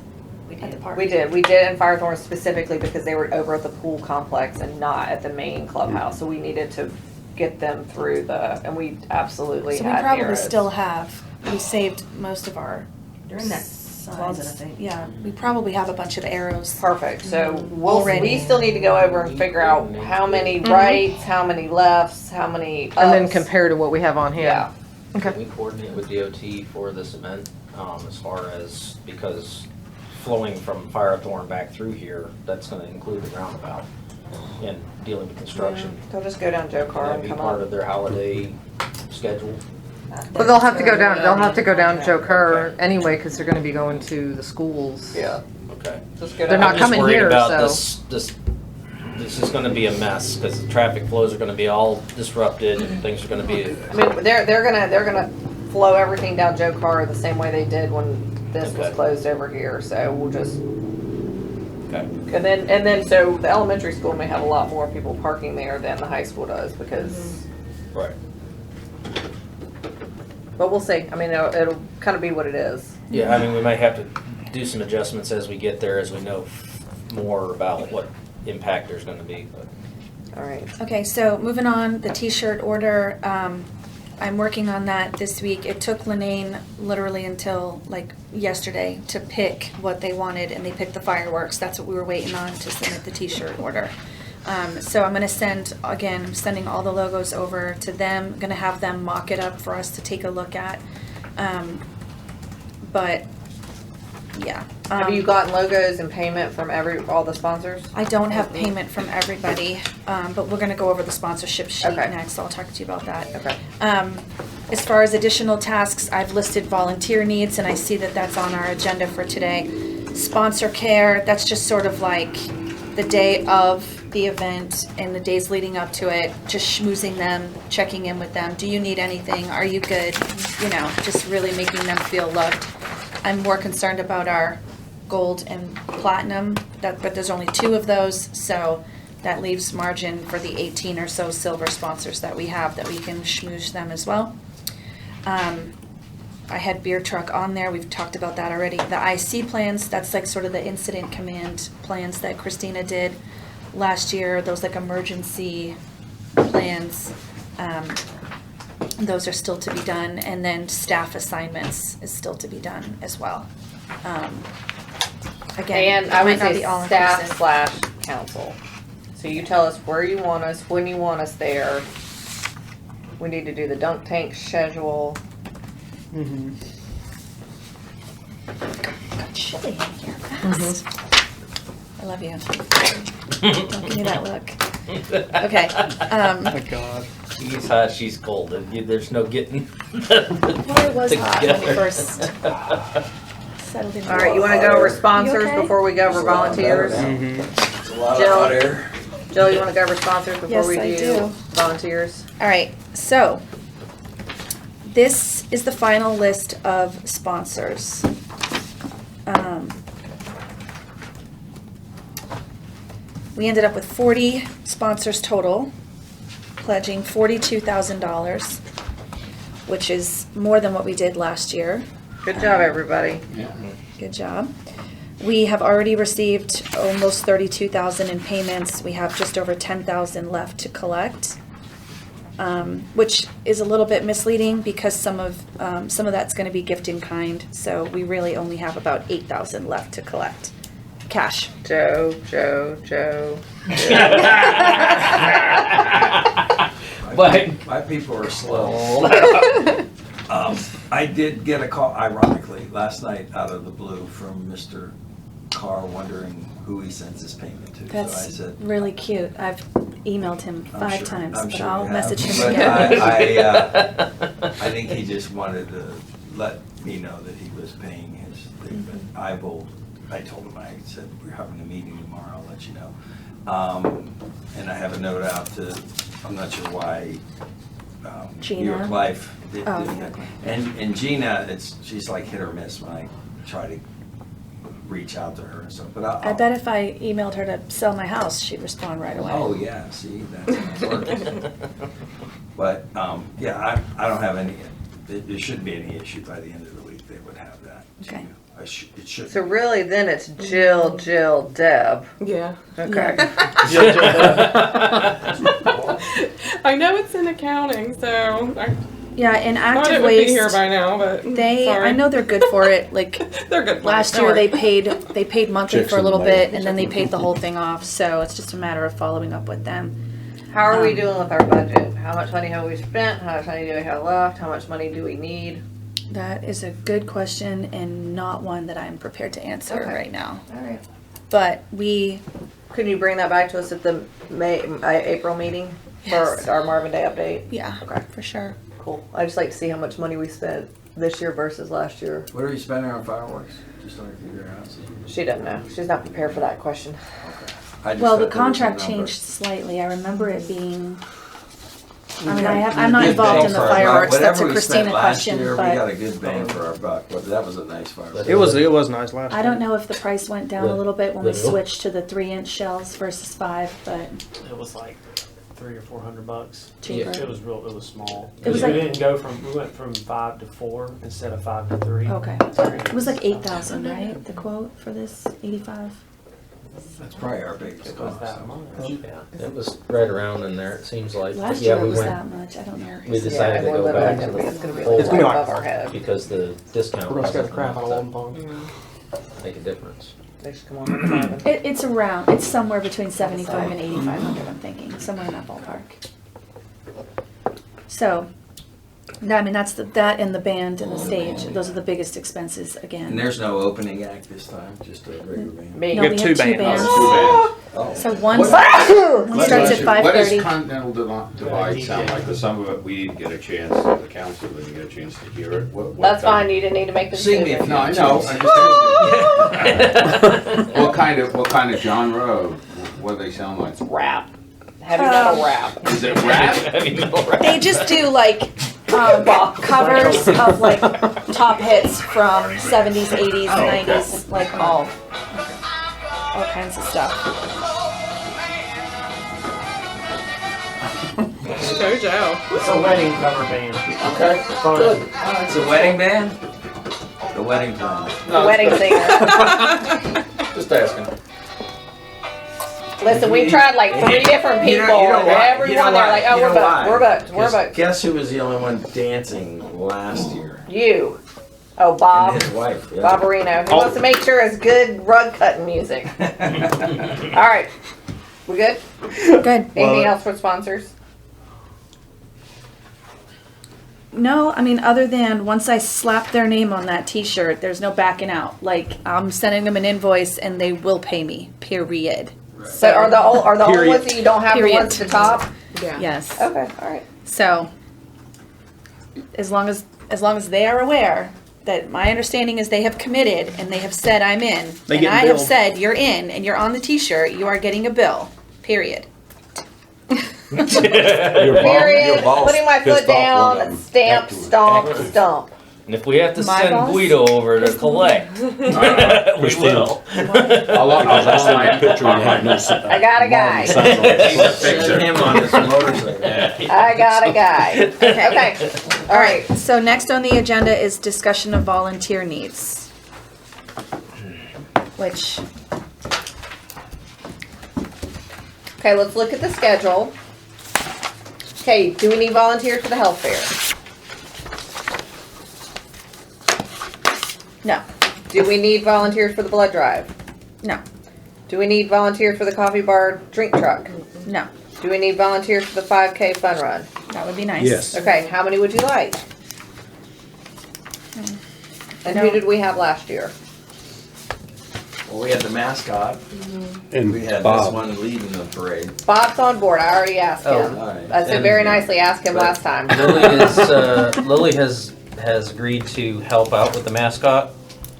at the park. We did it in Firethorn specifically because they were over at the pool complex and not at the main clubhouse, so we needed to get them through and we absolutely So we had probably arrows. still have, we saved most of our They're in that signs. closet, I think. Yeah, we probably have a bunch of arrows. Perfect, so Already. we still need to go over and figure out how many rights, how many lefts, how many ups. And then compare to what we have on hand. Yeah, Can we coordinate with DOT for this event, as far as, because flowing from Firethorn back through here, that's gonna include the roundabout and dealing with construction. they'll just go down Joe Can Carr that and be come part up. of their holiday schedule? But they'll have to go down, Joe Kerr anyway, because they're gonna be going to the schools. Yeah, Okay. just go They're down. not I'm just coming worried here, about so- this is gonna be a mess, because the traffic flows are gonna be all disrupted, and things are gonna be, I mean, they're gonna flow everything down Joe Carr the same way they did when this was Okay. closed over here, so we'll just. okay. And then, so the elementary school may have a lot more people parking there than the high school does, because, Right. but we'll see. I mean, it'll kind of be what it is. Yeah, I mean, we might have to do some adjustments as we get there, as we know more about what impact there's gonna be, but. All right. Okay, so moving on, the t-shirt order, I'm working on that this week. It took Lenane literally until like yesterday to pick what they wanted, and they picked the fireworks. That's what we were waiting on to submit the t-shirt order. So I'm gonna sending all the logos over to them, gonna have them mock it up for us to take a look at. But, yeah. Have you gotten logos and payment from all the sponsors? I don't have payment from everybody, but we're gonna go over the sponsorship sheet Okay. next. I'll talk to you about that. Okay. As far as additional tasks, I've listed volunteer needs, and I see that that's on our agenda for today. Sponsor care, that's just sort of like the day of the event and the days leading up to it, just schmoozing them, checking in with them. Do you need anything? Are you good? You know, just really making them feel loved. I'm more concerned about our gold and platinum, but there's only 2 of those, so that leaves margin for the 18 or so silver sponsors that we have, that we can schmooze them as well. I had beer truck on there, we've talked about that already. The IC plans, that's like sort of the incident command plans that Christina did last year, those like emergency plans. Those are still to be done, and then staff assignments is still to be done as well. Again, And I it would might not say be all inclusive. staff/council. So you tell us where you want us, when you want us there. We need to do the dunk tank schedule. Got chilly in here fast. I love you. Don't give me that look. Okay. Oh my God. He's hot, she's cold, and there's no getting Well, it was hot when we together. first settled in. All right, you wanna go over sponsors okay? before we go over volunteers? It's a lot of Jill? hot air. Jill, you wanna go over sponsors before Yes, we I do do. volunteers? All right, so this is the final list of sponsors. We ended up with 40 sponsors total, pledging $42,000, which is more than what we did last year. Good job, everybody. Good job. We have already received almost $32,000 in payments. We have just over $10,000 left to collect, which is a little bit misleading because some of that's going to be gift in kind. So we really only have about $8,000 left to collect, cash. Joe. My people are slow. I did get a call, ironically, last night out of the blue from Mr. Carr wondering who he sends his payment to. So I That's said, really cute. I've emailed him I'm 5 sure- times, I'm but sure I'll you message have. him But again. I think he just wanted to let me know that he was paying his thing, but I told him, I said, we're having a meeting tomorrow, I'll let you know. And I have a note out to, I'm not sure why, New Gina? York Life did Oh, that. okay. And Gina, she's like hit or miss when I try to reach out to her and stuff, but I bet if I emailed her to sell my house, she'd respond right away. Oh, yeah, see, that's how it works. But, yeah, I don't have any, there shouldn't be any issue by the end of the week, they would have that. Okay. It should. So really, then it's Jill, Deb. Yeah. Okay. I know it's in accounting, so I Yeah, and thought Active it would be here Waste, by now, but sorry. I know they're good for it. Like They're good. last Don't year, worry. they paid monthly Checks for a in the little mail. bit, and then they paid the whole thing off. So it's just a matter of following up with them. How are we doing with our budget? How much money have we spent? How much money do we have left? How much money do we need? That is a good question and not one that I'm prepared to answer Okay. right now. All right. But we, Can you bring that back to us at the April meeting Yes. for our Marvin Day update? yeah, Okay. for sure. Cool. I just like to see how much money we spent this year versus last year. What are you spending on fireworks? Just so I can figure out. She doesn't know. She's not prepared for that question. I just Well, thought the there was a contract number. changed slightly. I remember it being. I mean, got I'm not good involved bang in the for our buck. fireworks. That's a Whatever we Christina spent last question, year, We got but a good bang for our buck, but that was a nice firework. It was nice last I don't know if the price went down a The- little bit when we the- switched to the 3-inch shells versus 5, but It was like $300 or $400. cheaper. It was real. It was small. It was we like- didn't go from. We went from 5 to 4 instead of 5 to 3. Okay. It was like 8,000, right? The quote for this 85. That's probably our biggest It was cost. that much. Yeah. It was right around in there, it seems like. But Last yeah, year it we was went- that much. I don't know. We decided to we're go limited. back to It's gonna be the like It's gonna be right like- above our head. because the discount We're just gonna wasn't crap out of enough one to pond. make a difference. They should come on with Marvin. It's around. It's somewhere between 75 and 8,500. I'm thinking somewhere in that ballpark. So, I mean, that's that and the band and the stage. Those are the biggest expenses And again. there's no opening act this time, just a regular band. Me. No, We we have have two two bands. bands. Oh. So one What- starts at What does 5:30. Continental Divide sound like? Because some of it, we didn't get a chance, the council didn't get a chance to hear it. What That's kind fine. You didn't need to make the Sing me decision. if No, I know. What kind of genre? What do they sound like? Rap. Heavy metal rap. Is it rap? They just do like covers of like top hits from 70s, 80s, 90s, like all kinds of stuff. JoJo. It's a wedding cover band. Okay, Fun. good. It's a wedding band? The wedding band. The wedding singer. Just asking. Listen, we tried like 3 different You people. know- you know and why? every You know one they're why? like, oh, You we're know booked. why? We're booked. We're 'Cause booked. Guess who was the only one dancing last year? You. Oh, Bob. And his wife. Yeah. Barbarino. He wants to make sure it's good rug cutting music. All right. We good? Good. Anything else for sponsors? No, I mean, other than once I slap their name on that T-shirt, there's no backing out. Like, I'm sending them an invoice and they will pay me, period. So are the old Period. ones that you don't have the Period. ones at the top? Yeah. Yes. Okay. All right. So, as long as they are aware that my understanding is they have committed and they have said I'm in, They and get I have billed. said you're in and you're on the T-shirt, you are getting a bill, period. Your Period, boss putting my pissed foot off one of down, them. stamp, Excellent. stomp, Excellent. stump. And if we have to My send boss? Guido over to collect, we Christina. will. Because I sent a picture and had no. I got a guy. Send him on his motorcycle. I got a guy. Okay, all right. So next on the agenda is discussion of volunteer needs. Which, Okay, let's look at the schedule. Okay, do we need volunteers for the health fair? no, Do we need volunteers for the blood drive? no, Do we need volunteers for the coffee bar drink truck? no, Do we need volunteers for the 5K fun run? that would be nice. Yes. Okay, how many would you like? And who did we have last year? Well, we had the mascot. And We had this Bob. one leading the parade. Bob's on board, I already asked Oh. him. Alright. I said And- very nicely, ask him but- last time. Lily has agreed to help out with the mascot.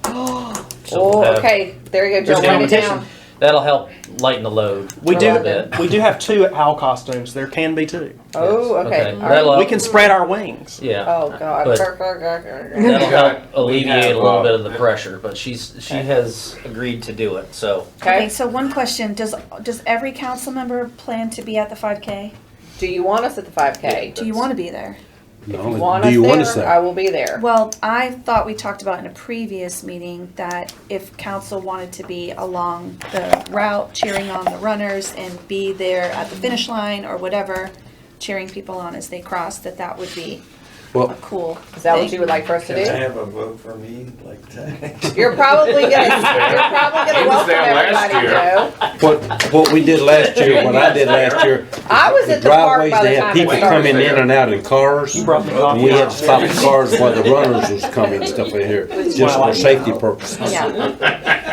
So Oh, we'll have- okay, there you go, There's Joe, write it competition. down. That'll help lighten the load. We a do, little bit. we do have 2 owl costumes. There can be 2. Oh, okay, Okay. all right. That'll- We can spread our wings. Yeah. Oh, God. But- That'll help alleviate a little bit of the pressure, but she has agreed to do it, so. Okay, Okay, so one question, does every council member plan to be at the 5K? do you want us at the 5K? Do you want to be there? If No, you want do us you want us there, there? I will be there. Well, I thought we talked about in a previous meeting that if council wanted to be along the route, cheering on the runners and be there at the finish line or whatever, cheering people on as they cross, that would be a Well, cool Is that what thing. you would like for us to Can I do? have a vote for me like that? You're probably gonna He was welcome there last everybody, year. Joe. what we did last year, what I did last year, I was the at the park driveways, by they the had time it people started. coming in and out in cars. You brought the And coffee. we had to stop the cars while the runners was coming and stuff in here, just for safety purposes. Yeah.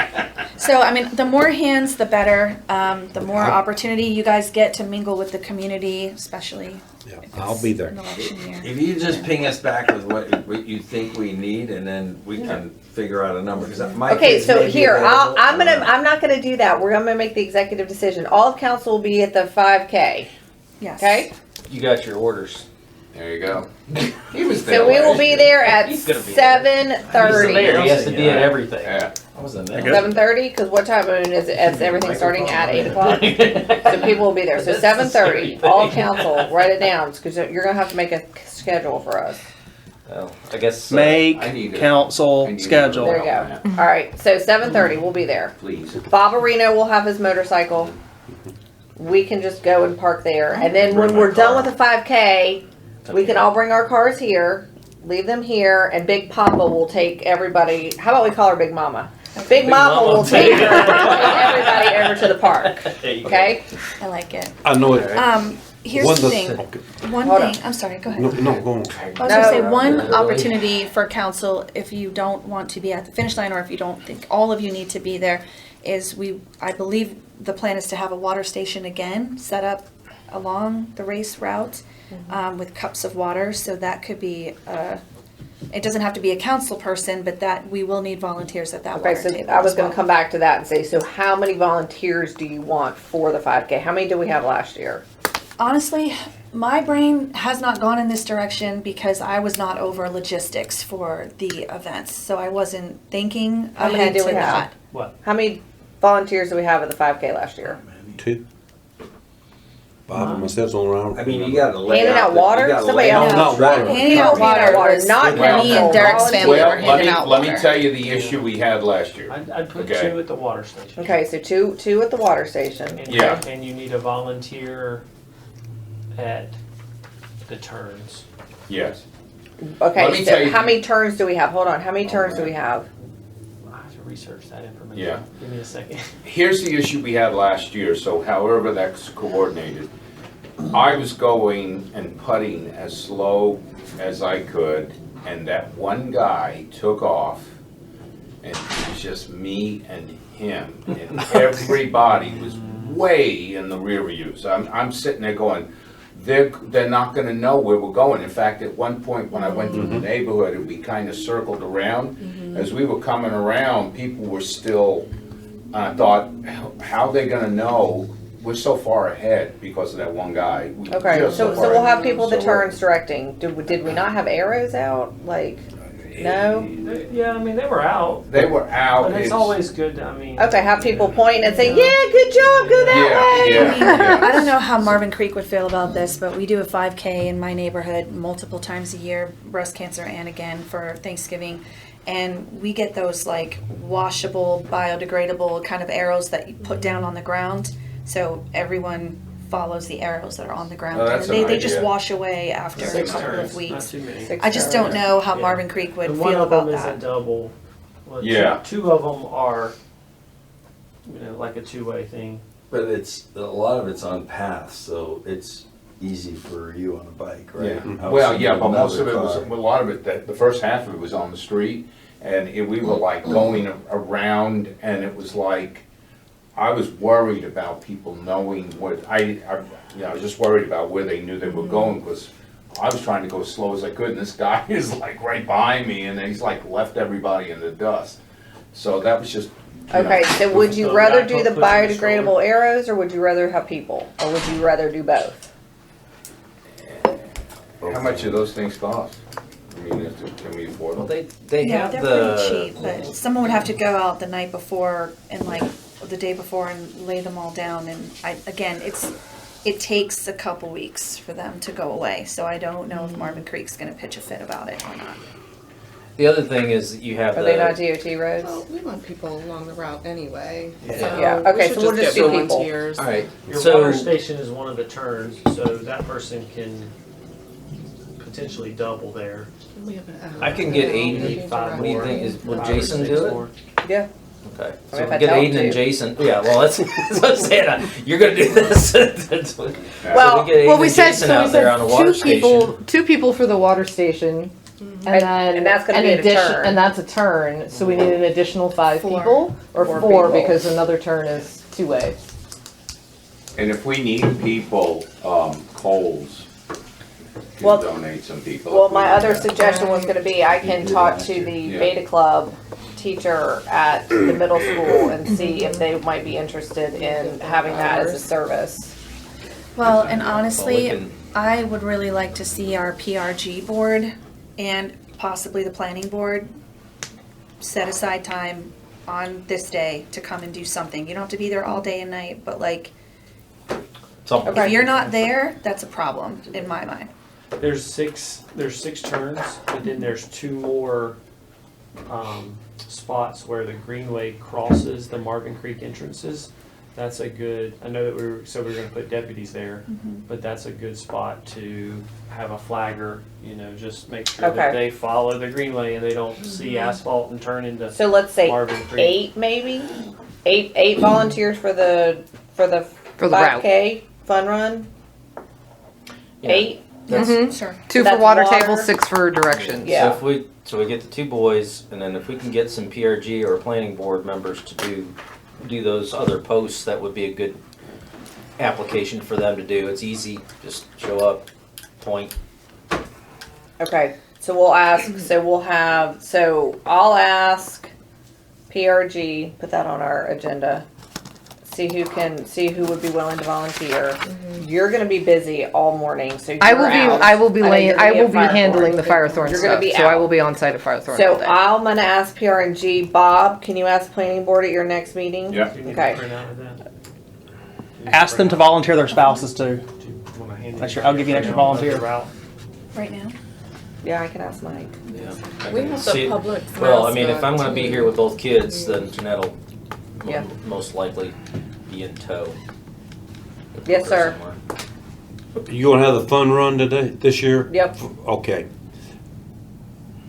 So, I mean, the more hands, the better. The more opportunity you guys get to mingle with the community, especially Yeah, if I'll it's be there. an election year. If you just ping us back with what you think we need, and then we can figure out a number, 'cause my Okay, kids so may be here, available. I'm not gonna do that. We're gonna make the executive decision. All of council will be at the 5K, Yes. okay? You got your orders. There you go. He was there So we will last be year. there at He's gonna be there. 7:30. He has to be at everything. Yeah. I wasn't Good. there. 7:30, because what time is it? Is everything starting at 8 o'clock? So people will be there. So 7:30, all council, write it down, because you're gonna have to make a schedule for us. Well, I guess. I Make need to- I council need to schedule. There you go. All right, so 7:30, we'll be there. Please. Bob Areno will have his motorcycle. We can just go and park there. And then when we're done with the 5K, we can all bring our cars here, leave them here, and Big Papa will take everybody. How about we call her Big Mama? Big Mama Mama. will take everybody over to the park. There you go. Okay? I like it. I know it. Here's One the of thing. One Hold thing. I'm sorry. Go ahead. No, go on. I was gonna say No. one opportunity for council, if you don't want to be at the finish line, or if you don't think all of you need to be there, is I believe the plan is to have a water station again set up along the race route with cups of water. So that could be. It doesn't have to be a council person, but that we will need volunteers at that Okay, water so table. I was as gonna well. come back to that and say, so how many volunteers do you want for the 5K? How many did we have last year? Honestly, my brain has not gone in this direction because I was not over logistics for the events. So I wasn't thinking How many ahead do to we have? that. What? How many volunteers do we have at the 5K last year? 2. Bob and myself's on around. I mean, you gotta lay Handing out the- you water? gotta Somebody lay else. out Not the water. strategy. Handing out water was not me and council. Derek's family Volunteers. were Well, handing let me, out let me water. tell you the issue we had last year. I'd put Okay. 2 at the water station. Okay, so two at the water station. And, Yeah. And you need a volunteer at the turns. Yes. Let Okay, me so tell you- how many turns do we have? Hold on, how many turns do we have? I have to research that information. Yeah. Give me a second. Here's the issue we had last year, so however that's coordinated. I was going and putting as slow as I could, and that one guy took off, and it was just me and him, and everybody was way in the rear of you. So I'm sitting there going, they're not gonna know where we're going. In fact, at one point, when I went through the neighborhood and we kind of circled around, as we were coming around, people were still, I thought, how are they gonna know we're so far ahead because of that one guy. We Okay, just so far we'll have ahead. people to So we're- turns directing. Did we not have arrows out? Like, no? Yeah, I mean, they were out, They were out. but it's always good, I mean. Okay, have people point and say, yeah, good job, go that way. Yeah. I don't know how Marvin Creek would feel about this, but we do a 5K in my neighborhood multiple times a year, breast cancer and again for Thanksgiving. And we get those like washable, biodegradable kind of arrows that you put down on the ground. So everyone follows the arrows that are on the ground. Oh, that's and an they just idea. wash away after a 6 couple turns, of weeks. not too many. I just don't know how Yeah. Marvin Creek would And one feel of them about is a that. double. Well, Yeah. Two of them are, like a two-way thing. But it's, a lot of it's on paths, so it's easy for you on a bike, right? Yeah. I was Well, thinking yeah, but most of it another was, car. a lot of it, the first half of it was on the street, and we were like going around, and it was like, I was worried about people knowing what, I was just worried about where they knew they were going, because I was trying to go as slow as I could, and this guy is like right behind me, and he's like left everybody in the dust. So that was just, you know, Okay, so would you So rather guy do the pushing the biodegradable arrows or would you rather have people? Or would you rather do both? how much do those things cost? I mean, can we afford Well, them? they Yeah, have they're the. pretty cheap, but someone would have to go out the night before and like the day before and lay them all down. And it takes a couple weeks for them to go away. So I don't know if Marvin Creek's gonna pitch a fit about it or not. The other thing is that you have Are the. they not DOT roads? Well, we want people along the route anyway. Yeah. So Yeah, we okay, should so we'll just get do people. volunteers. All right, Your so water station is one of the turns, so that person can potentially double there. We have an I can get hour. Aiden. We can What do you think? Will Five or Jason six do it? more. Yeah. Okay, I so mean, if we I get tell him Aiden and to. Jason. Yeah, well, that's what I'm saying. You're gonna do this. Well, so we get Aiden Well, we and said, Jason so we out there on the water said two station. people for the water station. And then and that's gonna an be at a addition, turn. and that's a turn. So we need an additional 5 4. people or 4 4 people. because another turn is 2-way. And if we need people, Coles can Well- donate some people. Well, if we my need other that. suggestion was gonna be, I can talk to the Yeah. Beta Club teacher at the middle school and see if they might be interested in having that as a service. Well, and honestly, Well, we can- I would really like to see our PRG board and possibly the planning board set aside time on this day to come and do something. You don't have to be there all day and night, but like, Something. Okay. if you're not there, that's a problem in my mind. There's six turns, but then there's 2 more spots where the greenway crosses the Marvin Creek entrances. That's a good, I know that we were gonna put deputies there, but that's a good spot to have a flagger, just make sure Okay. that they follow the greenway and they don't see asphalt and turn into So let's say Marvin Creek. 8 maybe? 8 volunteers for the For the route. 5K fun run? Yeah. 8? Mhm. Sure. 2 for That's water water. table, 6 for directions. Yeah. So we get the 2 boys, and then if we can get some PRG or planning board members to do those other posts, that would be a good application for them to do. It's easy, just show up, point. Okay, so we'll ask, so I'll ask PRG, put that on our agenda. See who would be willing to volunteer. You're gonna be busy all morning, so you're I will out. be. I will be I know laying. you're I gonna will at be Firethorn. handling the Firethorn You're gonna stuff. be So I out. will be on site at Firethorn all So day. I'm gonna ask PRG, Bob, can you ask planning board at your next meeting? Yeah. Do you need Okay. to print out of that? Ask them to volunteer their spouses too. Do you wanna hand it That's your- I'll give you an extra volunteer. route? Right now. Yeah, I can ask Mike. Yeah. I We can have see the it. public. Well, I mean, if mascot I'm gonna be too. here with both kids, then that'll Yeah. most likely be in tow. Yes, sir. Somewhere. You gonna have the fun run today, this year? Yep. Okay.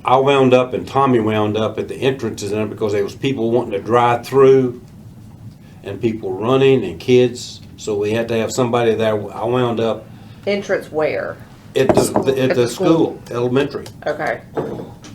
I wound up and Tommy wound up at the entrances there because there was people wanting to drive through and people running and kids, so we had to have somebody there. I wound up Entrance where? at the school, elementary, Okay.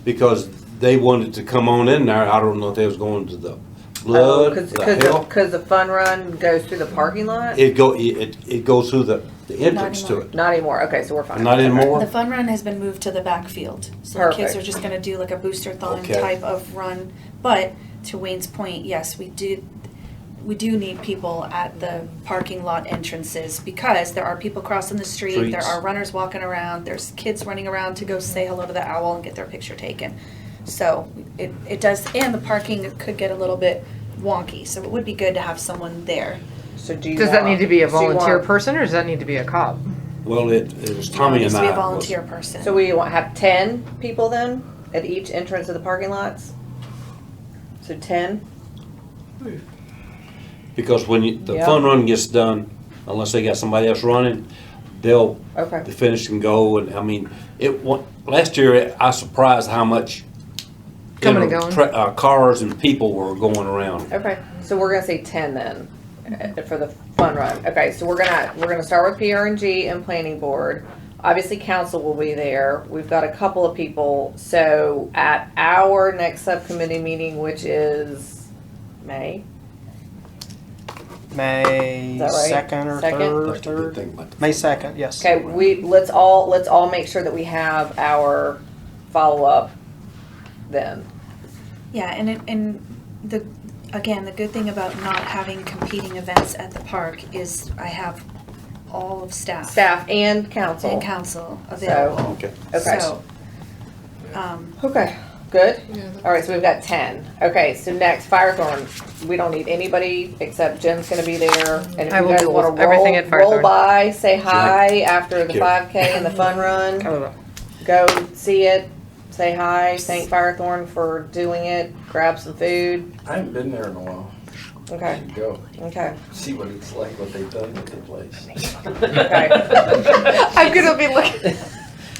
because they wanted to come on in there. I don't know if they was going to the blood, the health. Cause the fun run goes through the parking lot? It goes through the entrance to it. Not anymore, okay, so we're fine. Not anymore? The fun run has been moved to the backfield, so the kids Perfect. are just gonna do like a booster thon Okay. type of run. But to Wayne's point, yes, we did. we do need people at the parking lot entrances because there are people crossing the street, there Streets. are runners walking around, there's kids running around to go say hello to the owl and get their picture taken. So it does, and the parking could get a little bit wonky, so it would be good to have someone there. So do you Does that want- need to be a so you volunteer want- person or does that need to be a cop? Well, it was Tommy It needs and to I. be a was- volunteer person. So we want have 10 people then at each entrance of the parking lots? So 10? Because when the Yeah. fun run gets done, unless they got somebody else running, they'll Okay. finish and go. And I mean, last year I was surprised how much Coming and going. cars and people were going around. Okay, so we're gonna say 10 then for the fun run. Okay, so we're gonna start with PRNG and planning board. Obviously, council will be there. We've got a couple of people. So at our next subcommittee meeting, which is May, May Is that right? 2nd or Second? 3rd. That's the good thing about the- May 2nd, yes. okay, let's all make sure that we have our follow up then. Yeah, and the good thing about not having competing events at the park is I have all of staff. Staff and council. And council available. Okay. Okay. So, Okay, good. Yeah, that's- All right, so we've got 10. Okay, so next, Firethorn. We don't need anybody except Jen's gonna be there. And if I you will guys do wanna everything at roll Firethorn. by, say hi after the Okay. 5K and the fun run. Go see it, say hi, thank Firethorn for doing it, grab some food. I haven't been there in a while. Okay, Should go, okay, see what it's like, what they've done with the place. okay. I'm gonna be looking.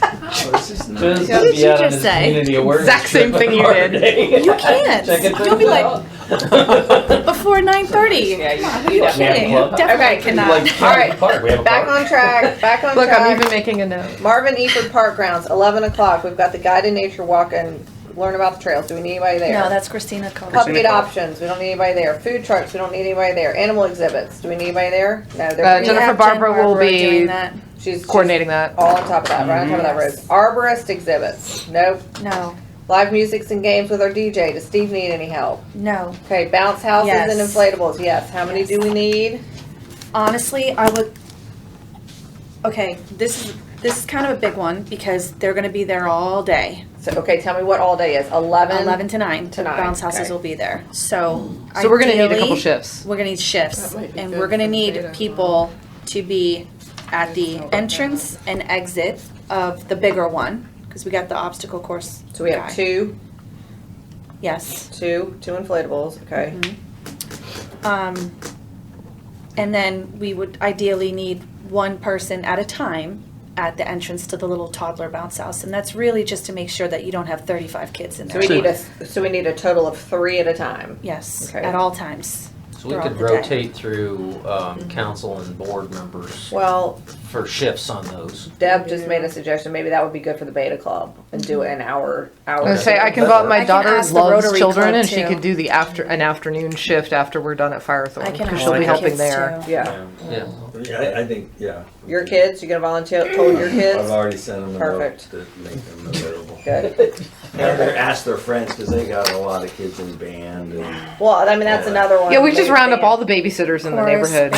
Oh, this is nice. Just What to did be you out on just this say? community awareness Exact same trip thing you on did. Friday. You can't. Checking You'll be things like, out. before 9:30. Yeah, Come on, you who are you definitely kidding? have a club. Definitely Okay, cannot. Like, All right, park. We have a back park. on track, back on Look, track. I'm even making a note. Marvin Eford Park Grounds, 11 o'clock. We've got the guided nature walk and learn about the trails. Do we need anybody there? No, that's Christina Cullen. Puppy adoptions, we don't need anybody there. Food trucks, we don't need anybody there. Animal exhibits, do we need anybody there? No, they're We Jennifer have Barbara will Barbara be doing that. she's coordinating that. all on top of that, right on top of that road. Arborist exhibits, nope. No, Live musics and games with our DJ. Does Steve need any help? no. Okay, bounce houses Yes. and inflatables, yes. How many Yes. do we need? Honestly, I would. Okay, this is kind of a big one because they're going to be there all day. So, okay, tell me what all day is. 11? 11 to 9. To 9, Bounce houses okay. will be there. So, So we're gonna need a couple ideally, shifts. We're gonna need shifts, That might be and good we're gonna for need data. people to be at the entrance and exit of the bigger one, because we got the obstacle course. So we have guy. two Yes. inflatables, okay. And then we would ideally need one person at a time at the entrance to the little toddler bounce house, and that's really just to make sure that you don't have 35 kids in So there. we need a total of 3 at a time. Yes, Okay. at all times. So we throughout could the day. rotate through council and board members Well, for shifts on those. Deb just made a suggestion, maybe that would be good for the beta club and do it an hour. I was gonna say I can involve my I can daughter ask the loves Rotary children Club, and she too. could do the an afternoon shift after we're done at Firethorn I can because ask she'll be the helping kids there. too. Yeah. Yeah. Yeah, I think, yeah. Your kids, you gonna volunteer, told your I've kids? already sent them a note Perfect. to make them available. Good. And they ask their friends, because they got a lot of kids in band and. Well, I mean, that's another one. Yeah, we just Maybe round up band. all the babysitters in the Chorus. neighborhood.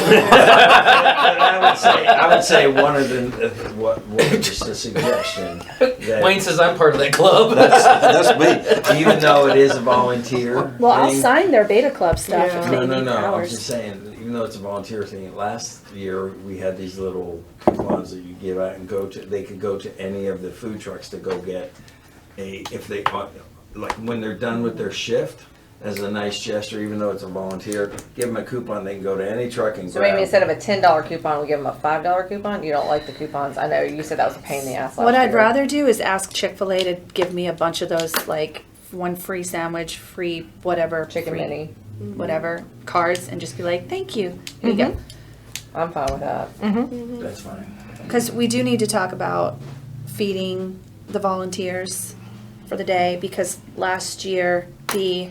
I would say one of the, just a suggestion. that- Wayne says I'm part of that club. That's me. Even though it is a volunteer. Well, I'll thing- sign their beta club stuff Yeah. if they No, need I'm just hours. saying, even though it's a volunteer thing, last year, we had these little coupons that you give out and they could go to any of the food trucks to go get if they, like, when they're done with their shift, as a nice gesture, even though it's a volunteer, give them a coupon, they can go to any truck and So grab. maybe instead of a $10 coupon, we give them a $5 coupon? You don't like the coupons? I know you said that was a pain in the ass last What I'd year. rather do is ask Chick-fil-A to give me a bunch of those, like, one free sandwich, free whatever. Chicken free mini. whatever, cards, and just be like, thank you. Here you go. I'm fine with that. That's fine. Because we do need to talk about feeding the volunteers for the day, because last year the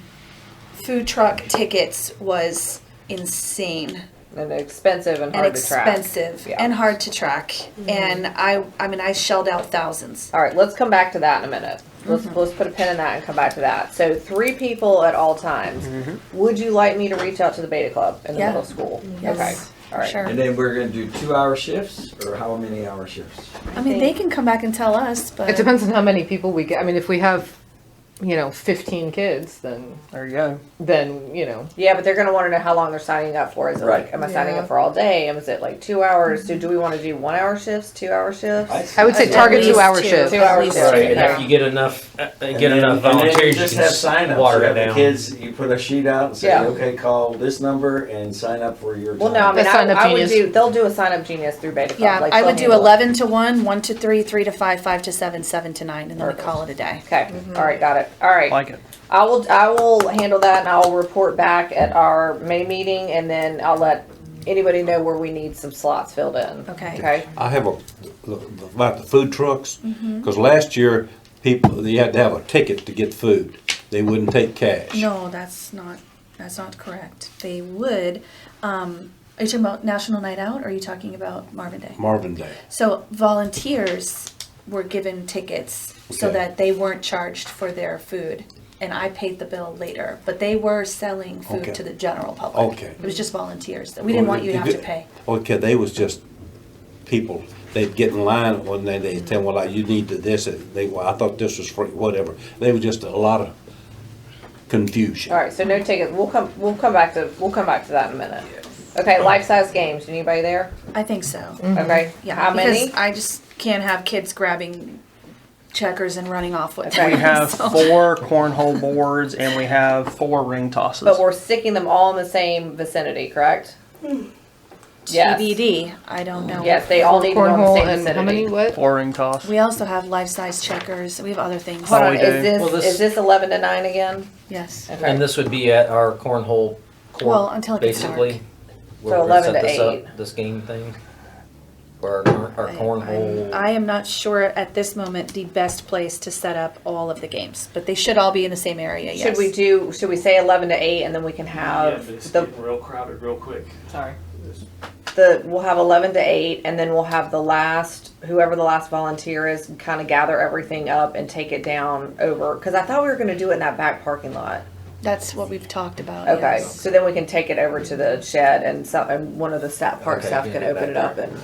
food truck tickets was insane And expensive and and hard to track. expensive Yeah. and hard to track. And I mean, I shelled out thousands. All right, let's come back to that in a minute. Let's put a pin in that and come back to that. So 3 people at all times. Would you like me to reach out to the Beta Club in the Yeah. middle school? Yes. Okay. All right. Sure. And then we're gonna do 2-hour shifts, or how many hour shifts? I mean, they can come back and tell us, but It depends on how many people we get. I mean, if we have, 15 kids, then, There you go. Yeah, but they're gonna want to know how long they're signing up for. Is it Right. like, am I signing Yeah. up for all day? Is it like 2 hours? Do we want to do 1-hour shifts, 2-hour shifts? I would say I'd target At least 2-hour two. shifts. 2 hours. At least shifts. two, Right, and yeah. if you get enough, And then volunteers, you you just can have sign-ups. water You it have the down. kids, you put a sheet out and say, Yeah. okay, call this number and sign up for your time. Well, no, I mean, The Sign Up I would Genius. do. They'll do a sign up genius through Beta Club. yeah, like, I they'll would do handle it. 11 to 1, 1 to 3, 3 to 5, 5 to 7, 7 to 9, and then we Perfect. call it a day. Okay. All right. Got it. All right. Like it. I will handle that, and I'll report back at our May meeting, and then I'll let anybody know where we need some slots filled in. Okay. Okay. I have about the food trucks, because last year, you had to have a ticket to get food. They wouldn't take cash. No, that's not correct. They would. Are you talking about National Night Out, or are you talking about Marvin Day? Marvin Day. So volunteers were given tickets so Okay. that they weren't charged for their food, and I paid the bill later. But they were selling food Okay. to the general public. Okay. It was just volunteers. We didn't want you to have to pay. Okay, they was just people, they'd get in line when they'd tell, well, like, you need to this, and I thought this was free, whatever. They were just a lot of confusion. All right. So no tickets. We'll come back to that in a minute. Okay. Life size games. Anybody there? I think so. Okay. Yeah. How many? Because I just can't have kids grabbing checkers and running off with Okay. We them. have So- 4 cornhole boards and we have 4 ring tosses. But we're sticking them all in the same vicinity, correct? Yes. TBD. I don't know. Yes, they all need to go in the Cornhole same and vicinity. how many, what? 4 ring toss. We also have life-size checkers. We have other things. Hold Oh, on. we Is do. this Well, this- is this 11 to 9 again? Yes. Okay. And this would be at our cornhole court, Well, until it gets basically. dark. where So we're gonna 11 to set this up, 8. This game thing. Or our cornhole. I am not sure at this moment the best place to set up all of the games, but they should all be in the same area. Yes. Should we say 11 to 8, and then we can Yeah, have but it's the getting real crowded real quick. sorry. We'll have 11 to 8, and then we'll have whoever the last volunteer is, kind of gather everything up and take it down over. Because I thought we were going to do it in that back parking lot. That's what we've talked about. Okay, yes. so then we can take it over to the shed, and one of the park Okay, staff yeah, can back open it there. up and.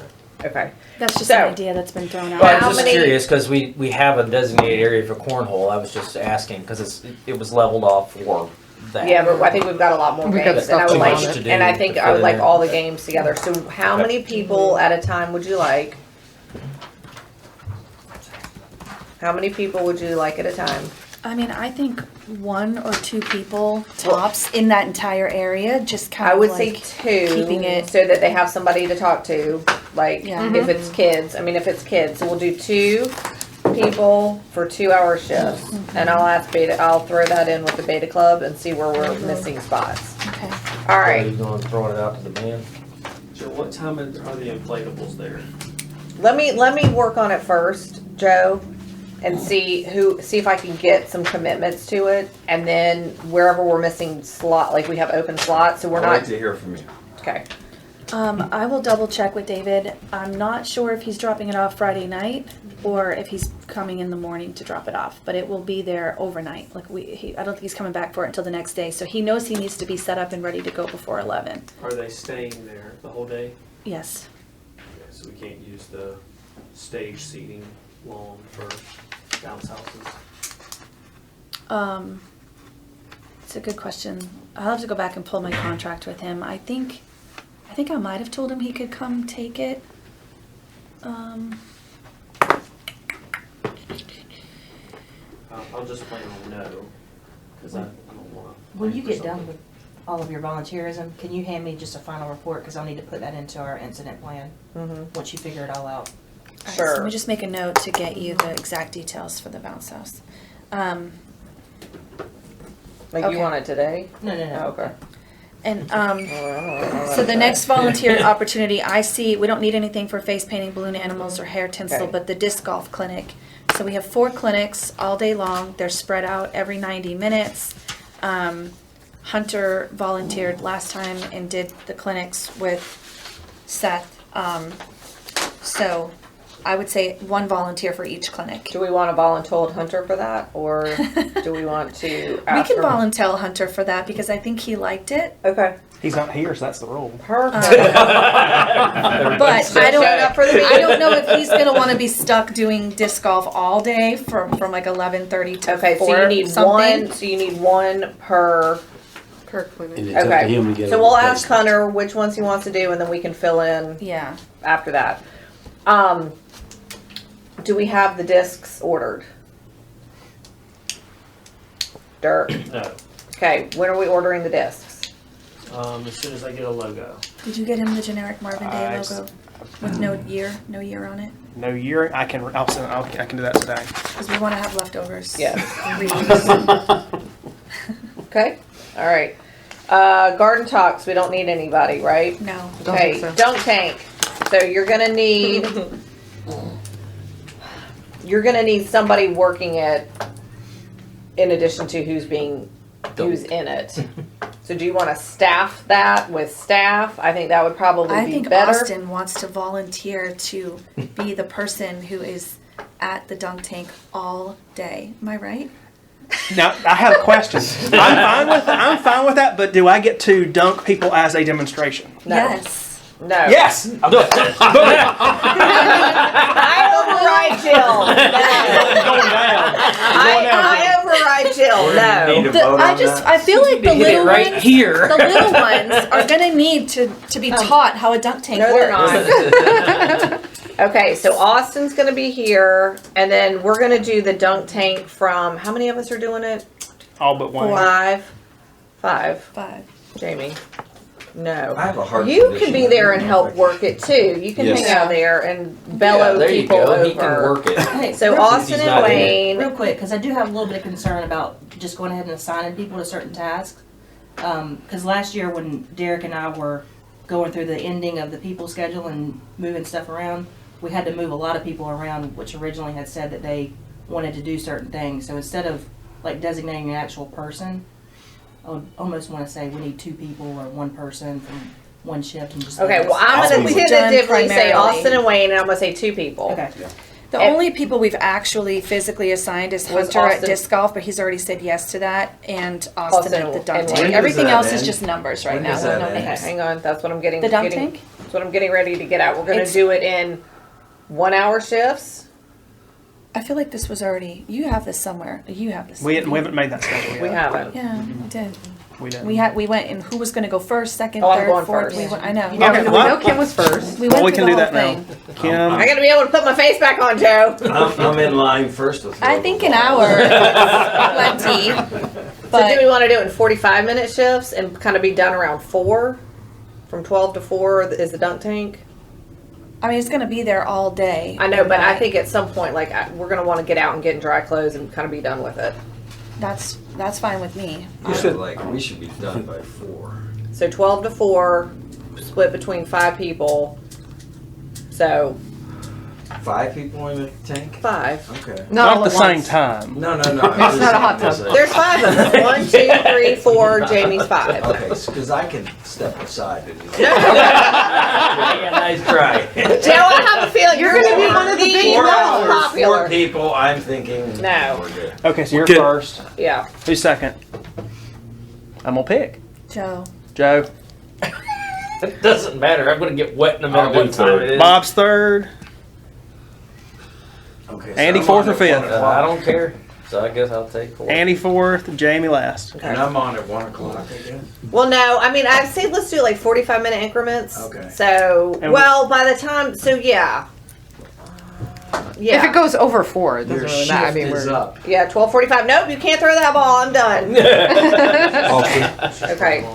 Okay. That's just So- an idea that's been thrown out. Well, How I'm just many- curious because we have a designated area for cornhole. I was just asking because it was leveled off for that. Yeah, but I think we've got a lot more We've got games, and I stuff would too like, much to do and I think to I would fit like in. all the games together. So, how many people at a time would you like? How many people would you like at a time? I mean, I think 1 or 2 people tops in that entire area, just kind I of would like say 2, keeping it. so that they have somebody to talk to. Like Yeah. if it's kids, so we'll do 2 people for 2-hour shifts, and I'll throw that in with the Beta Club and see where we're missing spots. Okay. All Are right, you going to throw it out to the band? So what time are the inflatables there? let me work on it first, Joe, and see if I can get some commitments to it, and then wherever we're missing slot, like we have open slots, so we're I'd like not to hear from you. okay. I will double check with David. I'm not sure if he's dropping it off Friday night or if he's coming in the morning to drop it off, but it will be there overnight. Like I don't think he's coming back for it until the next day. So he knows he needs to be set up and ready to go before 11. Are they staying there the whole day? Yes. Okay, so we can't use the stage seating lawn for bounce houses. It's a good question. I'll have to go back and pull my contract with him. I think I might have told him he could come take it. I'll just plan on no, because I don't want to. When you get done with all of your volunteerism, can you hand me just a final report? Because I'll need to put that into our incident plan once you figure it all out. All right, so Sure. let me just make a note to get you the exact details for the bounce house. Like Okay. you want it today? No, no, no. Oh, okay. And so the next volunteer opportunity I see, we don't need anything for face painting, balloon animals, or hair tinsel, Okay. but the disc golf clinic. So we have 4 clinics all day long. They're spread out every 90 minutes. Hunter volunteered last time and did the clinics with Seth. So I would say 1 volunteer for each clinic. Do we want to volunteer Hunter for that, or do we want to We ask can her? volunteer Hunter for that because I think he liked it. Okay. He's not here, so that's the rule. Perfect. But I Showing up for the meeting. I don't know if he's gonna want to be stuck doing disc golf all day from like 11:30 to Okay, 4 so you need something. one. So you need one per. Per clinic. And it's up to Okay. him to get So a we'll ask replacement. Hunter which ones he wants to do, and then we can fill in Yeah. after that. Do we have the discs ordered? Dirt. No, Okay. When are we ordering the discs? as soon as I get a logo. Did you get him the generic Marvin Day I- logo with no year on it? No year. I can do that today. Because we want to have leftovers. Yes. Reuse. Okay. All right. Garden talks. We don't need anybody, right? No. Don't Okay. think so. Dunk tank. So you're gonna need. You're gonna need somebody working it, in addition to who's in it. So do you want to staff that with staff? I think that would probably I be think better. Austin wants to volunteer to be the person who is at the dunk tank all day. Am I right? Now I have a question. I'm fine with that, but do I get to dunk people as a demonstration? No. Yes. No. Yes. I'll do it. I override Jill. No. Going down. I override Jill. Need No. a vote on that? I feel like the Hit it little right ones, here. the little ones are gonna need to be taught how a dunk tank No, they're works. not. Okay, so Austin's gonna be here, and then we're gonna do the dunk tank from, how many of us are doing it? All but one. 5. 5. Jamie. No. I have a heart You can condition. be there and help work it too. You can Yes. hang out there and bellow there you people go. over. He can work it. Okay, So real- Austin He's and not in it. Wayne. Real quick, because I do have a little bit of concern about just going ahead and assigning people to certain tasks. Because last year when Derek and I were going through the ending of the people schedule and moving stuff around, we had to move a lot of people around, which originally had said that they wanted to do certain things. So instead of like designating an actual person, I would almost want to say we need 2 people or 1 person from one shift and just. Okay, let well, us- I'm That's gonna what we've done tentatively say primarily. Austin and Wayne, and I'm gonna say 2 people. Okay. The And- only people we've actually physically assigned is Was Hunter at Austin- disc golf, but he's already said yes to that, and Austin Austin at the and dunk Wayne. tank. When does Everything that else is end? just numbers right When now. does with that no end? Okay, names. hang on. That's what I'm getting. The dunk getting- tank? That's what I'm getting ready to get at. We're gonna It's- do it in 1-hour shifts. I feel like this was already. You have this somewhere. You have this. We haven't made that schedule yet. We haven't. Yeah, we did. We didn't. We went and who was going to go first, second, Oh, I'm third, going fourth. first. We went, I know. Okay, We well- know Kim was first. We went Well, we through can the do whole that now. thing. Kim. I gotta be able to put my face back on, Joe. I'm in line first with. I think an hour is plenty. So do we want to do it in 45-minute shifts and kind of be done around 4? From 12 to 4 is the dunk tank. I mean, it's going to be there all day. I know, and but I that- think at some point, like, we're gonna want to get out and get in dry clothes and kind of be done with it. that's fine with me. You said like we should be done by 4. So 12 to 4, split between 5 people. So 5 people in the tank? 5. Okay. Not all at the at same once. time. No. It's not a hot tub. There's 5 of us. 1, 2, 3, 4. Jamie's 5. Okay, because I can step aside and. Yeah, nice try. Joe, I have a feeling you're gonna be one of the big 4 most hours, 4 popular. people. I'm thinking. No. We're good. Okay, so you're Okay. first. Yeah. Who's second? I'm gonna pick Joe. Joe. It doesn't matter. I'm gonna get wet in the middle I'll do what time third. it is. Bob's third. Okay. Andy, I'm fourth on or at fifth? 1 I o'clock. don't care. So I guess I'll take 4. Andy fourth. Jamie last. And I'm on at 1 o'clock, I guess. Well, no, I mean, I'd say let's do like 45-minute increments. Okay. So, And well, by the time, so yeah. Yeah. If it goes over 4, it doesn't Your really matter. I shift mean, is we're up. Yeah, 12:45. Nope, you can't throw that ball. I'm done. Austin, Okay.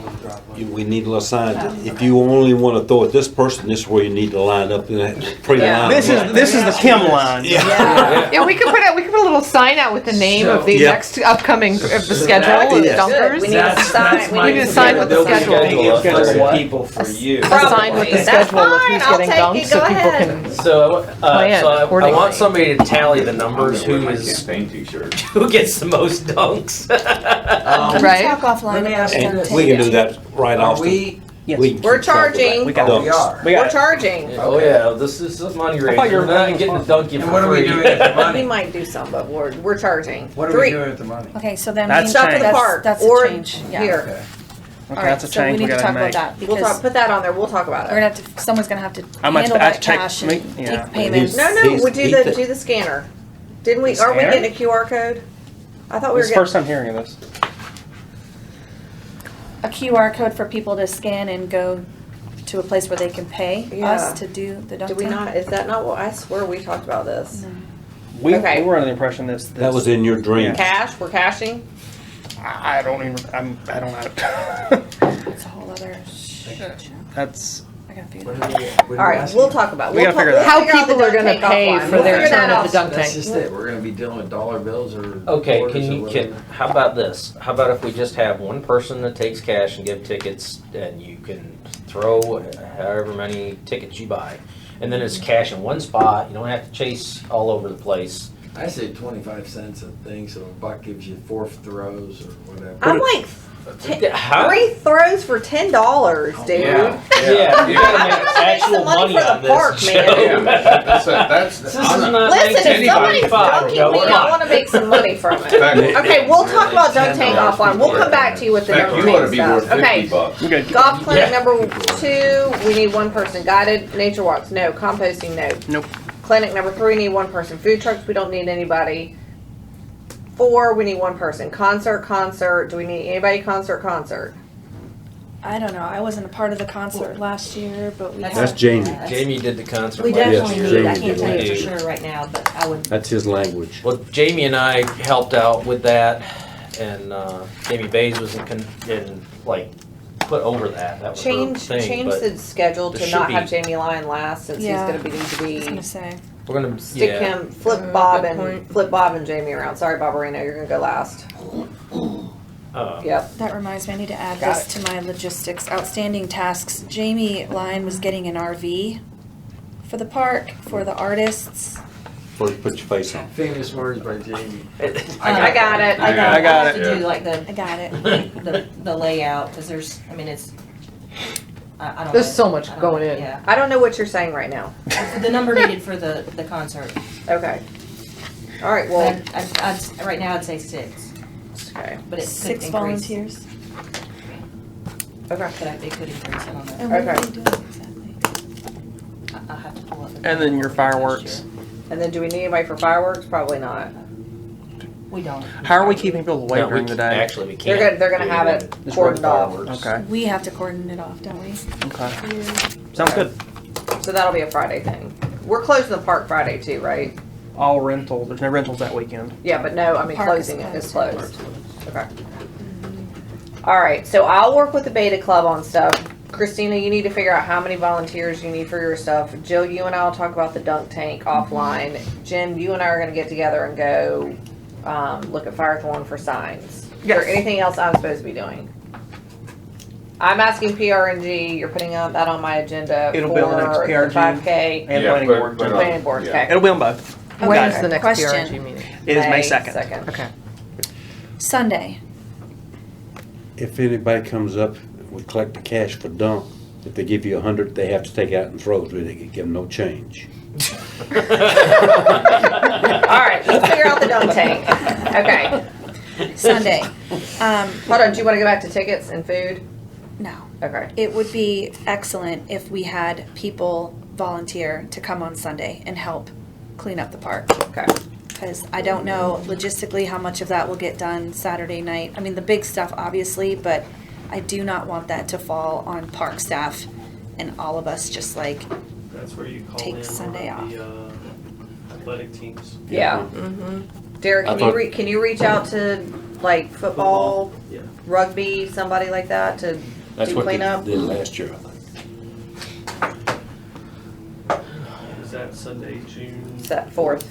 we need to assign, if you only want to throw at this person, this is where you need to line up and pre-line. This is the Kim line. Yeah. Yeah, we could put a little sign out with the name of the Yeah. next upcoming of the So schedule that of is- dunkers. We need to sign. We need to sign with the There'll be schedule. big influx of What? people for you. A sign with the That's schedule of fine, who's I'll getting take dunked, it, so go people ahead. can. So, Plan I accordingly. want somebody to tally the I'm numbers. gonna wear Who my is campaign t-shirt. who gets the most dunks? Can we Right. talk offline Let me about ask the you dunk this. tank? We can do that right Are off. we Yes. We can We're keep track of that. charging. We got Oh, it. we are. We got We're it. charging. Oh yeah, this is a money raiser. thought you were We're not being getting to dunk you And for what are we free. doing with the We money? might do some, but we're charging. What are Three. we doing with the money? Okay, so then That's we, Stuff for the change. park That's or a change. Yeah. here. Okay. Okay, All right, that's a so we change need we to gotta talk about make. that We'll because put that on there. We'll talk about we're it. gonna have to. Someone's gonna have to How much handle I have that to take- cash and yeah. take payments. No, He's- do the scanner. Didn't we? The Are we scanner? getting a QR code? I thought we were This is the getting. first time hearing of this. A QR code for people to scan and go to a place where they can pay Yeah. us to do the dunk Did we tank? not? Is that not what I swear we talked about this? We Okay. were under the impression That was in your dream. Cash. We're cashing. I don't even. I don't know. It's a whole other. That's. I gotta figure What that out. are we- what are All we right, asking? we'll talk about. We gotta figure that out. How figure out the people are dunk gonna tank pay offline. for We'll their figure that turn at out. the dunk That's tank. just it. We're gonna be dealing with dollar bills or. Okay, quarters can or you, whatever. how about this? How about if we just have one person that takes cash and give tickets, and you can throw however many tickets you buy, and then it's cash in one spot, you don't have to chase all over the place. I say 25 cents a thing, so a buck gives you 4 throws or whatever. I'm like How? 3 throws for $10, dude. Yeah. Yeah, you gotta I'm make gonna make actual some money money for the on this, park, Joe. man. Yeah, that's, This is I'm not- not Listen, if somebody's 1995, dunking Joe, me, come I on. want to make some money from it. fact- Okay, we'll talk about dunk $10 tank offline. We'll come back to you with the In fact, dunk you ought to tank be worth stuff. 50 Okay. bucks. We're good. Golf clinic Yeah. number 2, we need one person. Guided nature walks, no. Composting, no. Nope. Clinic number 3, need one person. Food trucks, we don't need anybody. 4, we need one person. Concert. Do we need anybody? Concert. I don't know. I wasn't a part of the concert last year, but we That's had. Jamie. Jamie did the concert. We last definitely year. need, I Jamie can't tell you did. for sure right now, but I would, That's his language. Well, Jamie and I helped out with that, and Jamie Bays was like put over that. That was her Change thing. But the schedule there to should not have be- Jamie Lyon last since Yeah. he's gonna need to I was be. gonna say. we're gonna Stick yeah. him, flip Bob good and point. flip Bob and Jamie around. Sorry, Barbarino, you're gonna go last. Yep. That reminds me, I need to add Got this to my logistics. Outstanding tasks. Jamie Lyon was getting an RV for the park for the artists. Before you put your face on. Famous words by Jamie. I got it. I got have it. to do like I got it. the layout, cause there's, I mean, it's, I don't. There's know. so much I don't going know, in. Yeah. I don't know what you're saying right now. The number needed for the concert. Okay. All right. Well. Right now I'd say 6, Okay. but it could 6 increase. volunteers. Okay. It could increase, I don't know. And what are Okay. they doing exactly? I'll have to pull up. the And then your last fireworks. year. And then do we need anybody for fireworks? Probably not. We don't. How are we keeping people away No, we during the day? Actually, we They're can't. gonna have it Just cordoned run off. fireworks. Okay. We have to cordon it off, don't we? Okay. Sounds good. So that'll be a Friday thing. We're closing the park Friday too, right? All rental. There's no rentals that weekend. Yeah, but no, I mean Park closing is it is closed. closed. Okay. All right, so I'll work with the Beta Club on stuff. Christina, you need to figure out how many volunteers you need for your stuff. Jill, you and I will talk about the dunk tank offline. Jen, you and I are gonna get together and go look at Firethorn for signs. Is there anything else I'm supposed to be doing? I'm asking PRNG, you're putting that on my agenda It'll be on the next for PRG. 5K And Yeah, planning but- board. but, planning board, yeah. okay. It'll be on both. When's Okay. the next Question. PRG meeting? It is May 2nd. Okay. Sunday. If anybody comes up, we collect the cash for dunk. If they give you 100, they have to take out and throw it. They can give them no change. All right, let's figure out the dunk tank. Okay, Sunday. hold on, do you wanna go back to tickets and food? No. Okay. It would be excellent if we had people volunteer to come on Sunday and help clean up the park. Okay. Because I don't know logistically how much of that will get done Saturday night. I mean, the big stuff, obviously, but I do not want that to fall on park staff and all of us just like, That's where you call Take in Sunday the athletic teams. Yeah. Mm-hmm. Derek, I can you thought- can you reach out to like football, Yeah. rugby, somebody like that to That's do what they cleanup? did last year, I think. Is that Sunday, June? It's that 4th.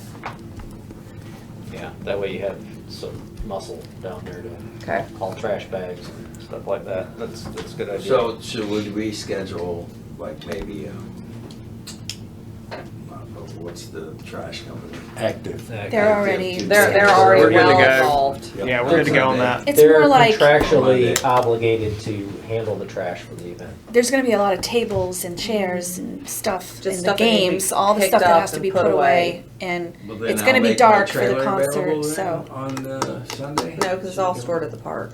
Yeah, that way you have some muscle down there to Okay. haul trash bags and stuff like that. That's a good idea. So would we schedule like maybe, what's the trash company? Active. they're already. They're already We're good to well go. involved. Yeah, we're good to go on that. It's They're more like, contractually Monday. obligated to handle the trash for the event. There's gonna be a lot of tables and chairs and stuff Just in the stuff that needs to be games, all the picked stuff that up has to and be put put away. away. And Well, then it's I'll gonna be make my dark for the trailer concert, available so. then on Sunday? No, because it's all stored at the park.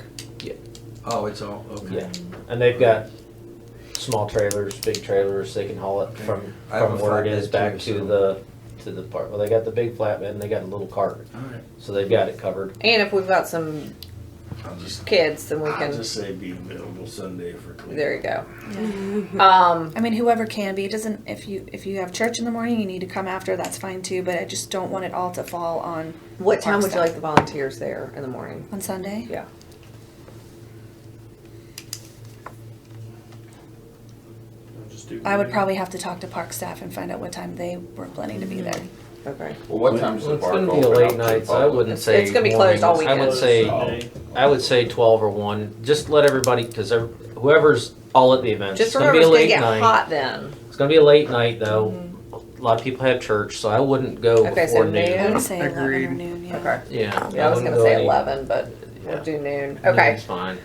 Oh, it's all, okay. Yeah, and they've got small trailers, big trailers, they can haul it Okay. from I have a where it is flatbed back too, to the park. Well, they got the big flatbed and they got a little cart, All right. so they've got it covered. And if we've got some I'll just, kids, then we I'll can, just say be available Sunday for cleaning. there you go. Yeah. I mean, whoever can be. It doesn't. If you have church in the morning, you need to come after. That's fine too. But I just don't want it all to fall on What time Park would you staff. like the volunteers there in the morning? on Sunday. Yeah. Just do I would noon. probably have to talk to park staff and find out what time they were planning to be there. Okay. Well, what time's the It's park gonna open be a up late to night, the so I public? wouldn't say It's gonna be closed all mornings. I would weekend. say, Sunday. I would say 12 or 1. Just let everybody, because whoever's all at the event, Just it's gonna remember, be a it's gonna late get night. hot then. It's gonna be a late night though. A lot of people have church, so I wouldn't go Okay, so before noon? I noon. would say 11 or Agreed. noon. Yeah. Okay. Yeah, Yeah, I was wouldn't gonna go say any- 11, but Yeah. we'll do noon. Okay. Noon's fine.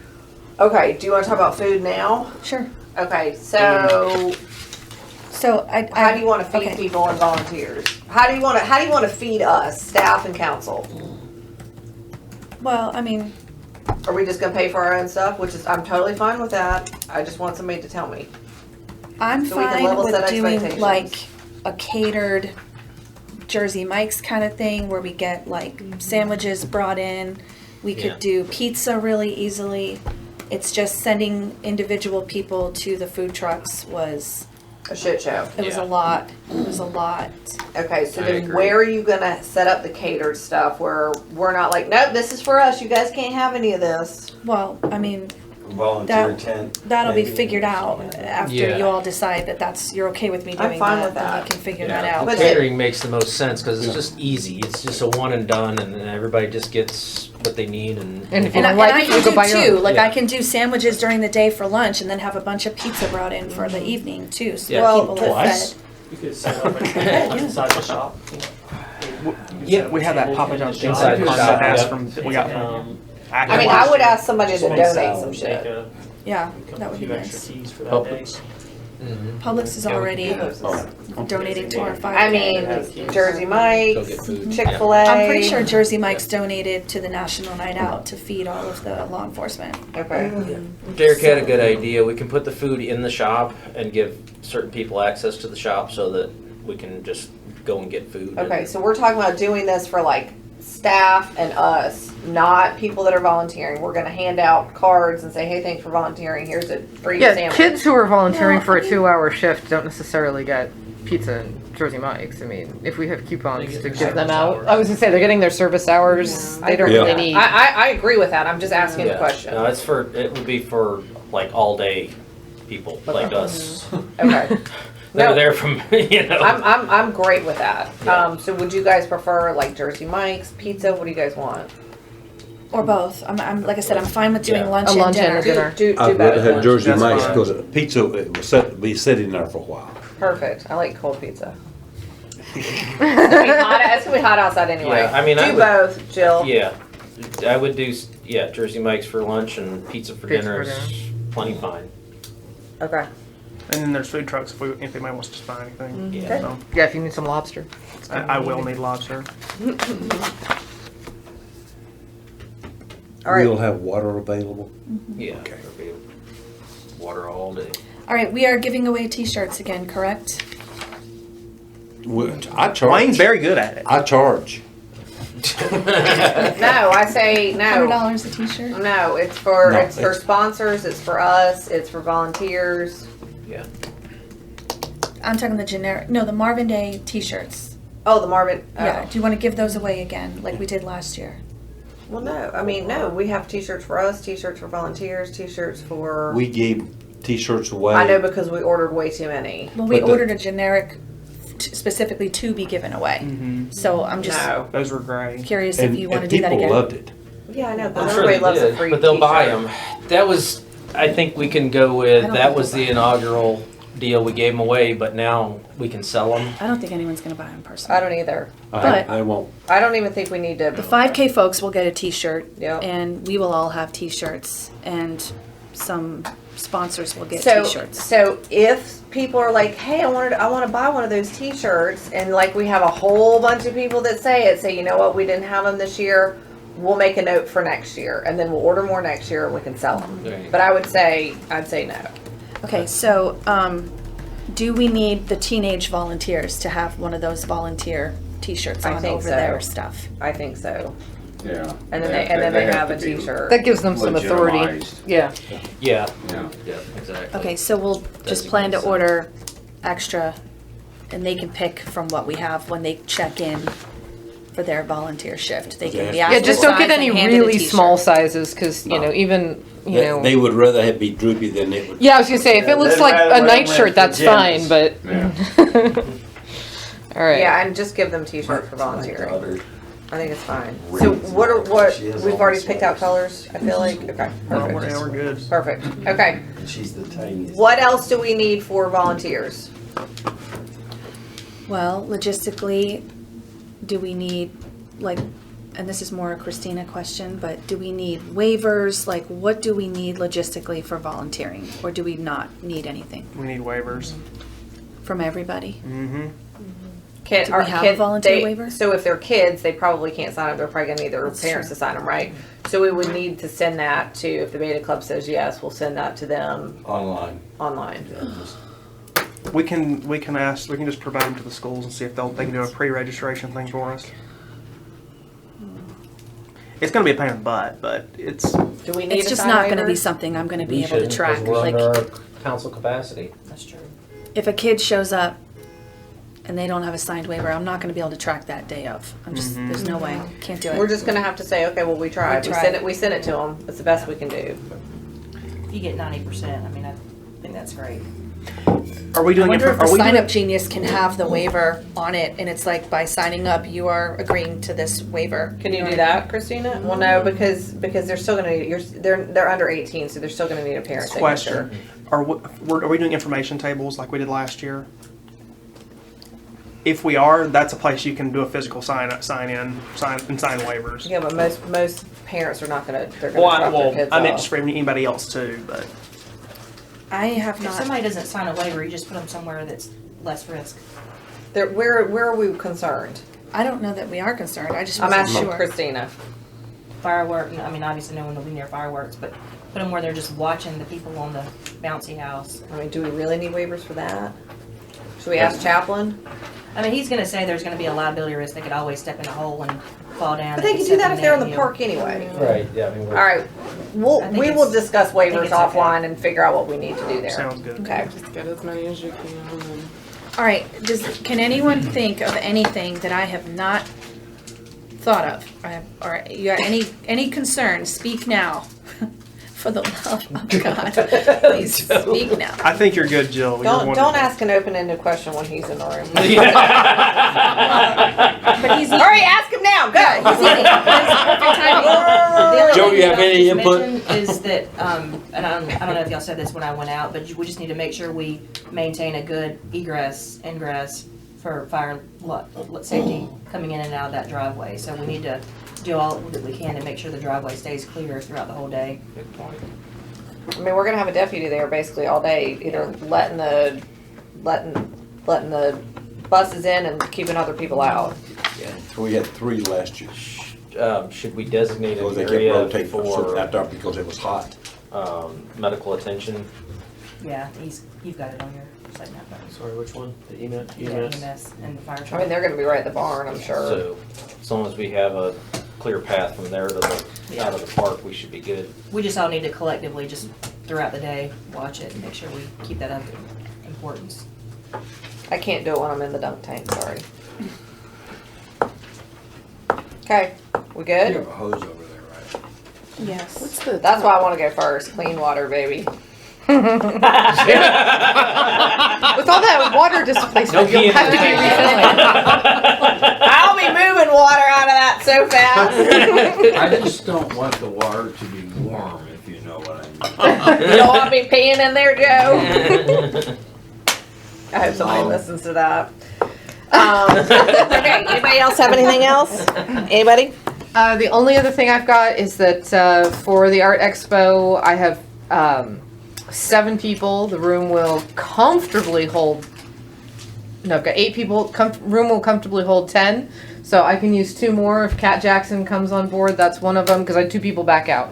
Okay, do you want to talk about food now? Sure. Okay, so So I. how do you want to feed okay. people and volunteers? How do you want to feed us, staff and council? Well, I mean, Are we just gonna pay for our own stuff? Which is, I'm totally fine with that. I just want somebody to tell me. I'm So we can fine level with set doing expectations. like a catered Jersey Mike's kind of thing where we get like sandwiches brought in. We could Yeah. do pizza really easily. It's just sending individual people to the food trucks was A shit show. it was Yeah. a lot. It was a lot. Okay, so I then agree. where are you gonna set up the catered stuff where we're not like, nope, this is for us. You guys can't have any of this. Well, I mean, Volunteer That- tent. that'll be maybe, figured or out something. after Yeah. you all decide that that's you're okay with me I'm doing fine that. with then that. we can figure Yeah, that out. the But catering makes the most sense because it's just easy. It's just a one and done, and then everybody just gets what they need. And if you And don't I like it, can you go do buy your too. own. Like Yeah. I can do sandwiches during the day for lunch, and then have a bunch of pizza brought in for the evening too, so Yeah. that Well, people are twice. fed. You could set up inside the shop. Yeah, we have that Papa John's Inside the concept shop, ask yeah. from we got from Um, I mean, I would ask somebody to Someone donate sell, some take shit. a Yeah, couple that would be few extra nice. teas for that day. Publix. Mhm. Publix is Yeah, we already can do that. donating to our 5K. I mean, Jersey Go Mike's, get food. Chick-fil-A. I'm pretty sure Jersey Mike's donated to the National Night Out to feed all of the law enforcement. Okay. Derek had a good idea. We can put the food in the shop and give certain people access to the shop so that we can just go and get food. Okay, so we're talking about doing this for like staff and us, not people that are volunteering. We're gonna hand out cards and say, hey, thanks for volunteering. Here's a free Yeah, sandwich. kids who are volunteering No, for I a mean- 2-hour shift don't necessarily get pizza and Jersey Mike's. I mean, if we have coupons They get to their give them service out, hours. I was gonna say they're getting their service hours. I They don't agree really with that. need. I agree with that. I'm just asking the Yeah. question. No, it's for, it would be for like all day people like us. Okay. They're No. there from, you know. I'm great with that. Yeah. So would you guys prefer like Jersey Mike's, pizza? What do you guys want? Or both. I'm like I said, I'm fine with doing Yeah. lunch, A lunch and and a dinner. dinner. Do I'd rather both. have Jersey That's Mike's fine. because pizza it will be sitting there for a while. Perfect. I like cold pizza. It's gonna be hot outside anyway. Yeah, I mean, do I would- both, Jill. Yeah, I would do, Jersey Mike's for lunch and pizza for Pizza dinner for is plenty fine. Okay. And then there's food trucks if anybody wants to buy anything. Yeah. So, Yeah, if you need some lobster. I will need lobster. All right. We'll have water available. Yeah. Okay. There'll be water all day. All right, we are giving away T-shirts again, correct? Which I charge. Wayne's very good at it. I charge. No, I say no. $100 a T-shirt. No, it's for No, it's for it's- sponsors. It's for us. It's for volunteers. Yeah. I'm talking the generic. No, the Marvin Day T-shirts. Oh, the Marvin. Oh. Yeah. Do you want to give those away again, like we did last year? Well, no. I mean, no. We have T-shirts for us. T-shirts for volunteers. T-shirts for. We gave T-shirts away. I know because we ordered way too many. Well, we But the- ordered a generic specifically to be given away. So I'm just No. Those were great. curious and, if you want to and do that people again. loved it. Yeah, I know. I'm Because sure everybody they loves a did, free. but they'll buy t-shirt. them. That was, I think we can go with, I don't that think was they'll the buy 'em. inaugural deal. We gave them away, but now we can sell them. I don't think anyone's going to buy them personally. I don't either. But- I won't. I don't even think we need to. The 5K folks will get a T-shirt, Yeah. and we will all have T-shirts, and some sponsors will get So, t-shirts. so if people are like, hey, I want to buy one of those t-shirts, and like we have a whole bunch of people that say, you know what, we didn't have them this year, we'll make a note for next year, and then we'll order more next year and we can sell them. There you go. But I'd say no. Okay, so, do we need the teenage volunteers to have one of those volunteer t-shirts I on think over so. their stuff? I think so. Yeah. And then they have a to be t-shirt. That gives them some authority. legitimized. Yeah. Yeah, Yeah. yeah, exactly. Okay, so we'll just plan to Designated. order extra, and they can pick from what we have when they check in for their volunteer shift. They can be asked Yeah, just what don't get size any and handed a really t-shirt. small sizes, because, you know, even, you know. They would rather have be droopy than it would. Yeah, I was gonna say, if Yeah, it looks they'd like rather a wear nightshirt, that's fine, pajamas. but. Yeah. All right. Yeah, and just give them t-shirts for My volunteering. daughter I think it's fine. So reads what, She has we've all already the picked out sweaters. colors, I feel like? Okay, perfect. We're good. Perfect, okay. And she's the tiniest. What else do we need for volunteers? Well, logistically, do we need, like, and this is more a Christina question, but do we need waivers? Like, what do we need logistically for volunteering? Or do we not need anything We need waivers. from everybody? Mm-hmm. Do we have a volunteer waiver? So if they're kids, they probably can't sign up. They're probably gonna need their That's parents true. to sign them, right? So we would need to send that to, if the Beta Club says yes, we'll send that to them Online. online. Yeah, just- We can just provide them to the schools and see if they can do a pre-registration thing for us. It's gonna be a pain in the butt, but it's, Do we need It's a just sign not gonna waiver? be something I'm gonna be We able to shouldn't, 'cause track. we're Like, under our council capacity. That's true. if a kid shows up and they don't have a signed waiver, I'm not gonna be able to track that day of. I'm just, there's no way, can't do it. We're just gonna have to say, okay, well, we tried. We We tried. sent it, we sent it to them. It's the best we can do. If you get 90%, I mean, I think that's great. are we I doing it? wonder if the Are we sign doing? up genius can have the waiver on it, and it's like by signing up, you are agreeing to this waiver. Can you know do what I mean? that, Christina? Well, no, because they're still gonna need, they're under 18, so they're still gonna need a parent signature. Question: Are we doing information tables like we did last year? If we are, that's a place you can do a physical sign waivers. Yeah, but most parents are not gonna, they're Well, gonna drop their kids I meant off. just for anybody else too, but I have If not. somebody doesn't sign a waiver, you just put them somewhere that's less risk. Where are we concerned? I don't know that we are concerned. I just I'm wasn't asking sure. Christina. Firework, I mean, obviously no one will be near fireworks, but put them where they're just watching the people on the bouncy house. I mean, do we really need waivers for that? Should we ask Chaplin? I mean, he's gonna say there's gonna be a liability risk. They could always step in a hole and fall down. But they can do that if they're in the park anyway. Right, yeah, I mean, All right, I think we will it's- discuss I think waivers it's okay. offline and figure out what we need to do there. sounds good. Okay. Just get as many as you can and All right. Can anyone think of anything that I have not thought of? Or you got any concerns? Speak now. For the love of God, please speak now. I think you're good, Jill. You're Don't wonderful. ask an open-ended question when he's in the room. But he's All right, ask him now. Go. He's eating. That's perfect timing. The only Joe, thing you have that I any just input? mentioned Is that, and I don't know if y'all said this when I went out, but we just need to make sure we maintain a good egress, ingress for fire safety coming in and out of that driveway. So we need to do all that we can to make sure the driveway stays clear throughout the whole day. good point. I mean, we're gonna have a deputy there basically all day, either letting the buses in and keeping other people out. We had 3 last year. Should we designate Because an they kept area rotating from certain for out there because it was hot. medical attention? Yeah, you've got it on your site map. Sorry, which one? The EMS? Yeah, EMS and the fire truck. I mean, they're gonna be right at the barn, I'm sure. So, as long as we have a clear path from there to the, out of the park, we should be good. We just all need to collectively, just throughout the day, watch it and make sure we keep that up importance. I can't do it when I'm in the dunk tank, sorry. Okay, we You good? have a hose over there, right? Yes. what's the That's why I wanna go first, clean water, baby. With all that water displacement, you'll have to be refilling. I'll be moving water out of that so fast. I just don't want the water to be warm, if you know what I mean. You don't want me peeing in there, Joe? I hope somebody listens to that. Okay, anybody else have anything else? Anybody? The only other thing I've got is that for the Art Expo, I have 7 people. The room will comfortably hold. No, I've got 8 people. Room will comfortably hold 10. So I can use 2 more if Kat Jackson comes on board. That's one of them because I had 2 people back out.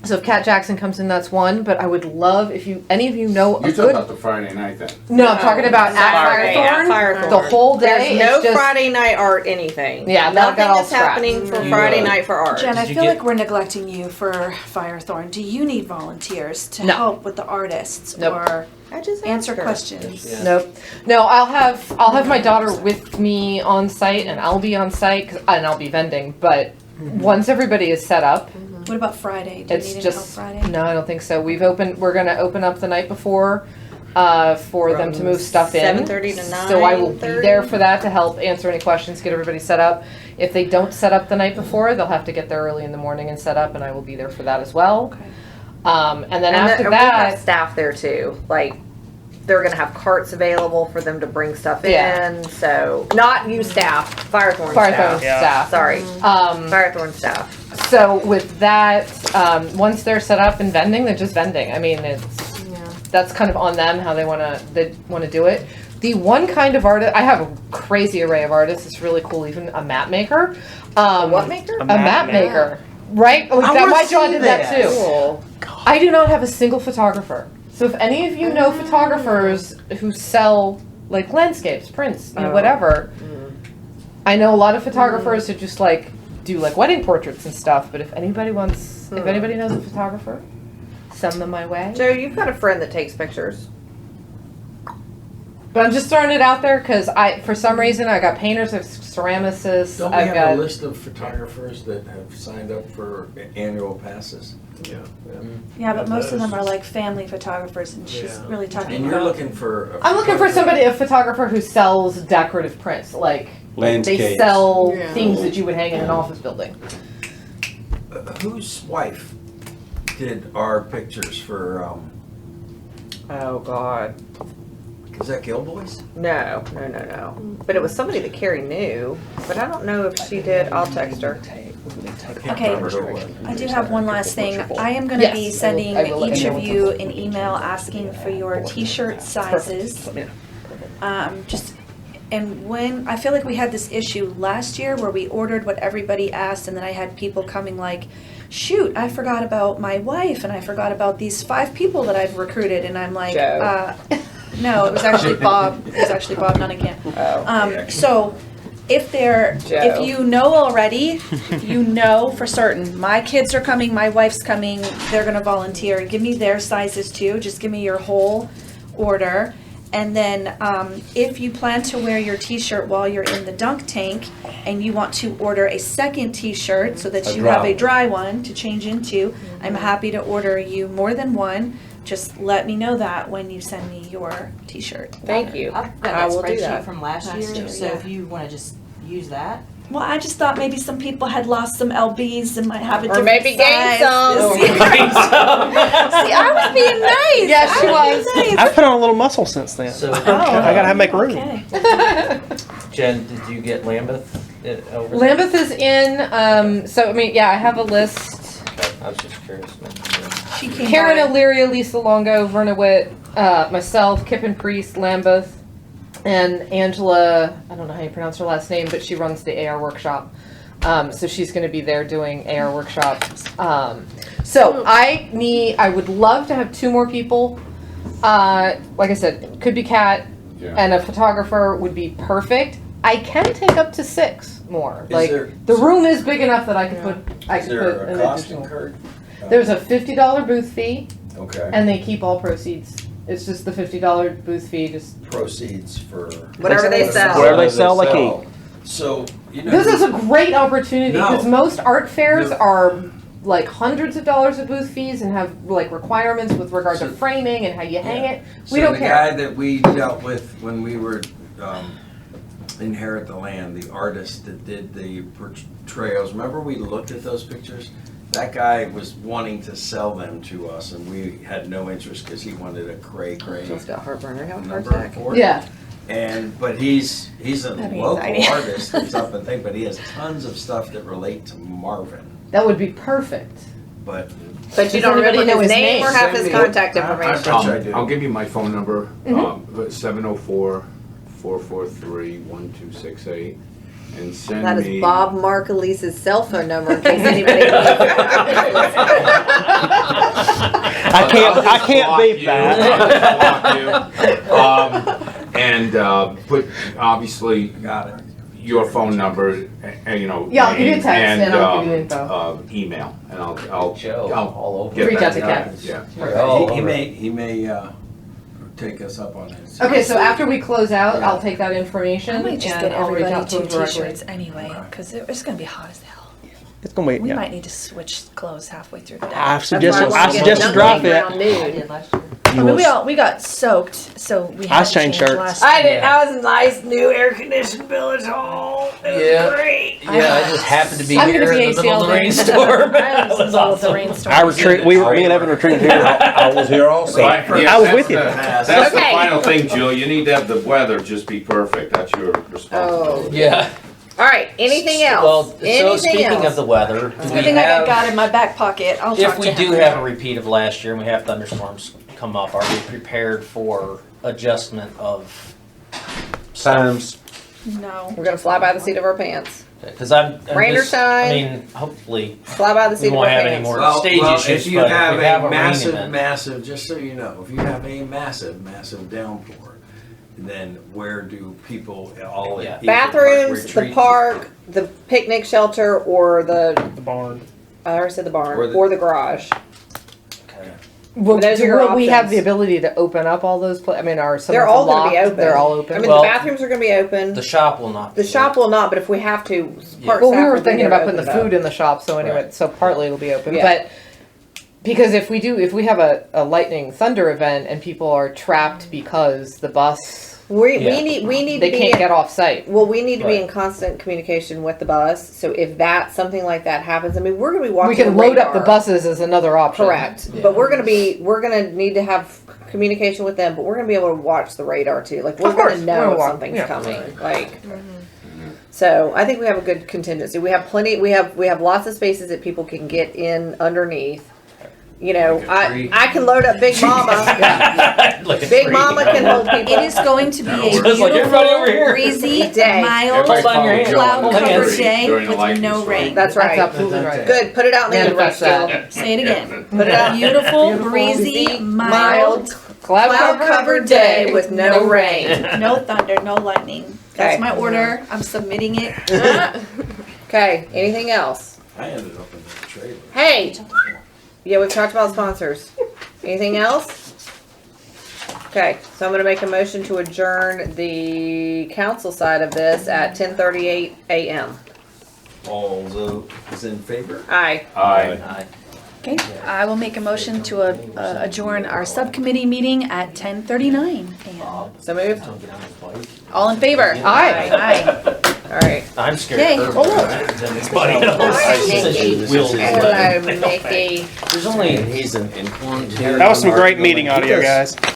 So if Kat Jackson comes in, that's 1. But I would love if any of you know You're a talking good. about the Friday night then? No, I'm talking about at Saturday at Firethorn. Firethorn. The whole day. There's no it's just, Friday night art anything. Yeah, that got all Nothing is happening scrapped. for You, Friday night for art. Jen, I Did you feel get- like we're neglecting you for Firethorn. Do you need volunteers to No. help with the artists Nope. or I just answer asked her. questions? Yeah. Nope. No, I'll have my daughter with me on site, and I'll be on site, and I'll be vending. But once everybody is set up, What about Friday? Do you it's need any just help Friday? no. I don't think so. We're gonna open up the night before, for them to move stuff in. 7:30 to So I will be 9:30. there for that to help answer any questions, get everybody set up. If they don't set up the night before, they'll have to get there early in the morning and set up, and I will be there for that as well. Okay. And then after and we have that, staff there too. Like they're gonna have carts available for them to bring stuff Yeah. in. So not you staff, Firethorn Firethorn staff. staff. Sorry, Um, Firethorn staff. So with that, once they're set up and vending, they're just vending. I mean, that's kind of on them how they want to do it. The one kind of artist, I have a crazy array of artists. It's really cool. Even a map maker. What maker? A map maker. Right? Like that, my jaw did that too. Cool. I do not have a single photographer. So if any of you know photographers who sell like landscapes, prints, you know, whatever, I know a lot of photographers who just like do like wedding portraits and stuff. But if anybody knows a photographer, send them my way. Joe, you've got a friend that takes pictures. But I'm just throwing it out there because for some reason, I got painters, I've ceramicists, Don't we I've have got. a list of photographers that have signed up for annual passes? Yeah. Yeah, but most of them are like family photographers, and she's Yeah. really talking And you're about. looking for. I'm looking for a photographer who sells decorative prints. Like Landscapes. they sell Yeah. things that you would hang in an office building. Whose wife did our pictures for, Oh God. is that Gilboys? No. But it was somebody that Carrie knew. But I don't know if she did. I'll text her. Okay, Remember who it was. I do have one last thing. I am going to be Yes, sending I will let each you of know. you an email asking for your T-shirt sizes. And when I feel like we had this issue last year where we ordered what everybody asked, and then I had people coming like, "Shoot, I forgot about my wife, and I forgot about these 5 people that I've recruited," and I'm like, Joe. "No, it was actually Bob. It was actually Bob Nunningham." Oh. So if Joe. if you know already, you know for certain, my kids are coming, my wife's coming, they're gonna volunteer, give me their sizes too, just give me your whole order. And then if you plan to wear your t-shirt while you're in the dunk tank and you want to order a second t-shirt so that A you dry have a one. dry one to change into, I'm happy to order you more than one. Just let me know that when you send me your t-shirt. Thank you. I've got I that will do spreadsheet that. from last year, year, so yeah. if you wanna just use that. Well, I just thought maybe some people had lost some LBs and might have a Or different maybe gained size. some. See, I was being nice. Yeah, she I was. being nice. I've put on a little muscle since then. So, I gotta make room. Okay. Jen, did you get Lambeth over? Lambeth is in. So I mean, yeah, I have a list. I was just curious. She came Karen by. O'Leary, Elisa Longo, Verna Witt, myself, Kippen Priest, Lambeth, and Angela. I don't know how you pronounce her last name, but she runs the AR workshop. So she's going to be there doing AR workshops. So I would love to have 2 more people. Like I said, it could be Kat, and a photographer would be perfect. I can take up to 6 more. Is Like there- the room is big enough that I could put. I Is could there put a an cost additional. incurred? There's a $50 booth fee, Okay. and they keep all proceeds. It's just the $50 booth fee. Just Proceeds for. Whatever they sell. Whatever they sell, they keep. So, you know. this is a great opportunity No. because most art fairs No. are like hundreds of dollars of booth fees and have like requirements with regard to So- framing and how you hang it. We So don't the care. guy that we dealt with when we were Inherit the Land, the artist that did the portrayals, remember we looked at those pictures? That guy was wanting to sell them to us and we had no interest because he wanted a cray Just got heartburn. I have a heart number attack. for it. Yeah. But he's a Having local anxiety. artist that's up and thing, but he has tons of stuff that relate to Marvin. That would be perfect. but. But you Does don't remember anybody know his his name or name? have his Send me- contact I information? bet you I do. I'll give you my phone number, Mm-hmm. 704-443-1268, and send That is me. Bob Markelise's cell phone number in case anybody needs it. I can't beat that. And put, obviously, Got it. your phone number, and, you know. Yeah, I'll give you a name text and I'll give you info. Email, and I'll Joe, I'll all over. get Reach that out to done. Kevin. Yeah. He may take us up on it. Okay, so after we close out, I'll take that information I might just and get I'll reach everybody out to them two directly. t-shirts anyway, because it's gonna be hot as hell. It's gonna be. We Yeah. might need to switch clothes halfway through the day. I That's why suggest I I wanna suggest get to drop done it. around I noon. did last year. I mean, we got soaked, so we had I changed shirts. last I did. year. That was a nice new air conditioned village hall. It was Yeah. great. Yeah, I just happened to be I'm here gonna be in the middle of the ACL rainstorm. I That was was involved with the awesome. rainstorm. I retreat. Me and Evan retreated here. I was here also. Right, yeah, I was that's with you. That's Okay. the final thing, Jill. You need to have the weather just be perfect. That's your responsibility. Yeah. All right. Anything else? Well, so Anything speaking else? of the weather, It's a do good we thing I have, got in my back pocket. I'll if talk we to do him. have a repeat of last year and we have thunderstorms come up, are we prepared for adjustment of Times. No. We're gonna fly by the seat of our pants. Because I'm Rain or just, shine. I mean, hopefully Fly by the we seat of our won't have pants. any more stage issues. if you but have if we have a a rain massive, event, massive, just so you know, if you have a massive downpour, then where do people all Yeah. at Eagle Park Bathrooms, the retreat? park, the picnic shelter, or the The barn. I already said the barn Or the- or the garage. okay. Well, Those are your will we have options. the ability to open up all those I mean, are some They're of them all going to be locked? open. They're all open. I mean, Well, the bathrooms are going to be open. The shop will not. The shop will not, but if we have to, park Well, we staff were will be thinking there about to putting the open it food in the shop, so anyway, Right. so partly it'll be open. Yeah. But because if we have a lightning thunder event and people are trapped because the bus We Yeah. we need they to be can't in, get off site. well, we need to be Right. in constant communication with the bus. So if something like that happens, I mean, we're going to be watching. We can the load up the radar. buses as another option. Correct, Yeah. but we're going to need to have communication with them. But we're going to be able to watch the radar too. Like we're Of going course, to we're know gonna if walk- something's yeah. coming. Like. So I think we have a good contingency. We have plenty. We have lots of spaces that people can get in underneath. You know, Like a tree. I can load up Big Mama. Like a Big tree. Mama can hold people. It is going to be a Just like everybody over beautiful, here. breezy, Day. mild, Hold on your hand. cloud Hold on your covered hand. day During the with lightning no storm. rain. That's right. That's absolutely right. Good. Put it out in the Manifest universe, that. Jill. Say it again. Put it out. Beautiful, breezy, mild, Cloud covered day with no rain. no thunder, no lightning. That's Okay. my order. I'm submitting it. Okay. Anything else? I ended up in the trailer. Hey. Yeah, we've talked about sponsors. Anything else? Okay, so I'm going to make a motion to adjourn the council side of this at 10:38 a.m. All those in favor? Aye. Aye. Okay. I will make a motion to adjourn our subcommittee meeting at 10:39 a.m. So moved. All in favor? Aye. Aye. All right. I'm scared. Okay. of her than anybody else. Hi, She said she Nikki. will let me. Hello, Mickey. There's only He's an one, two. That was some great meeting audio, guys.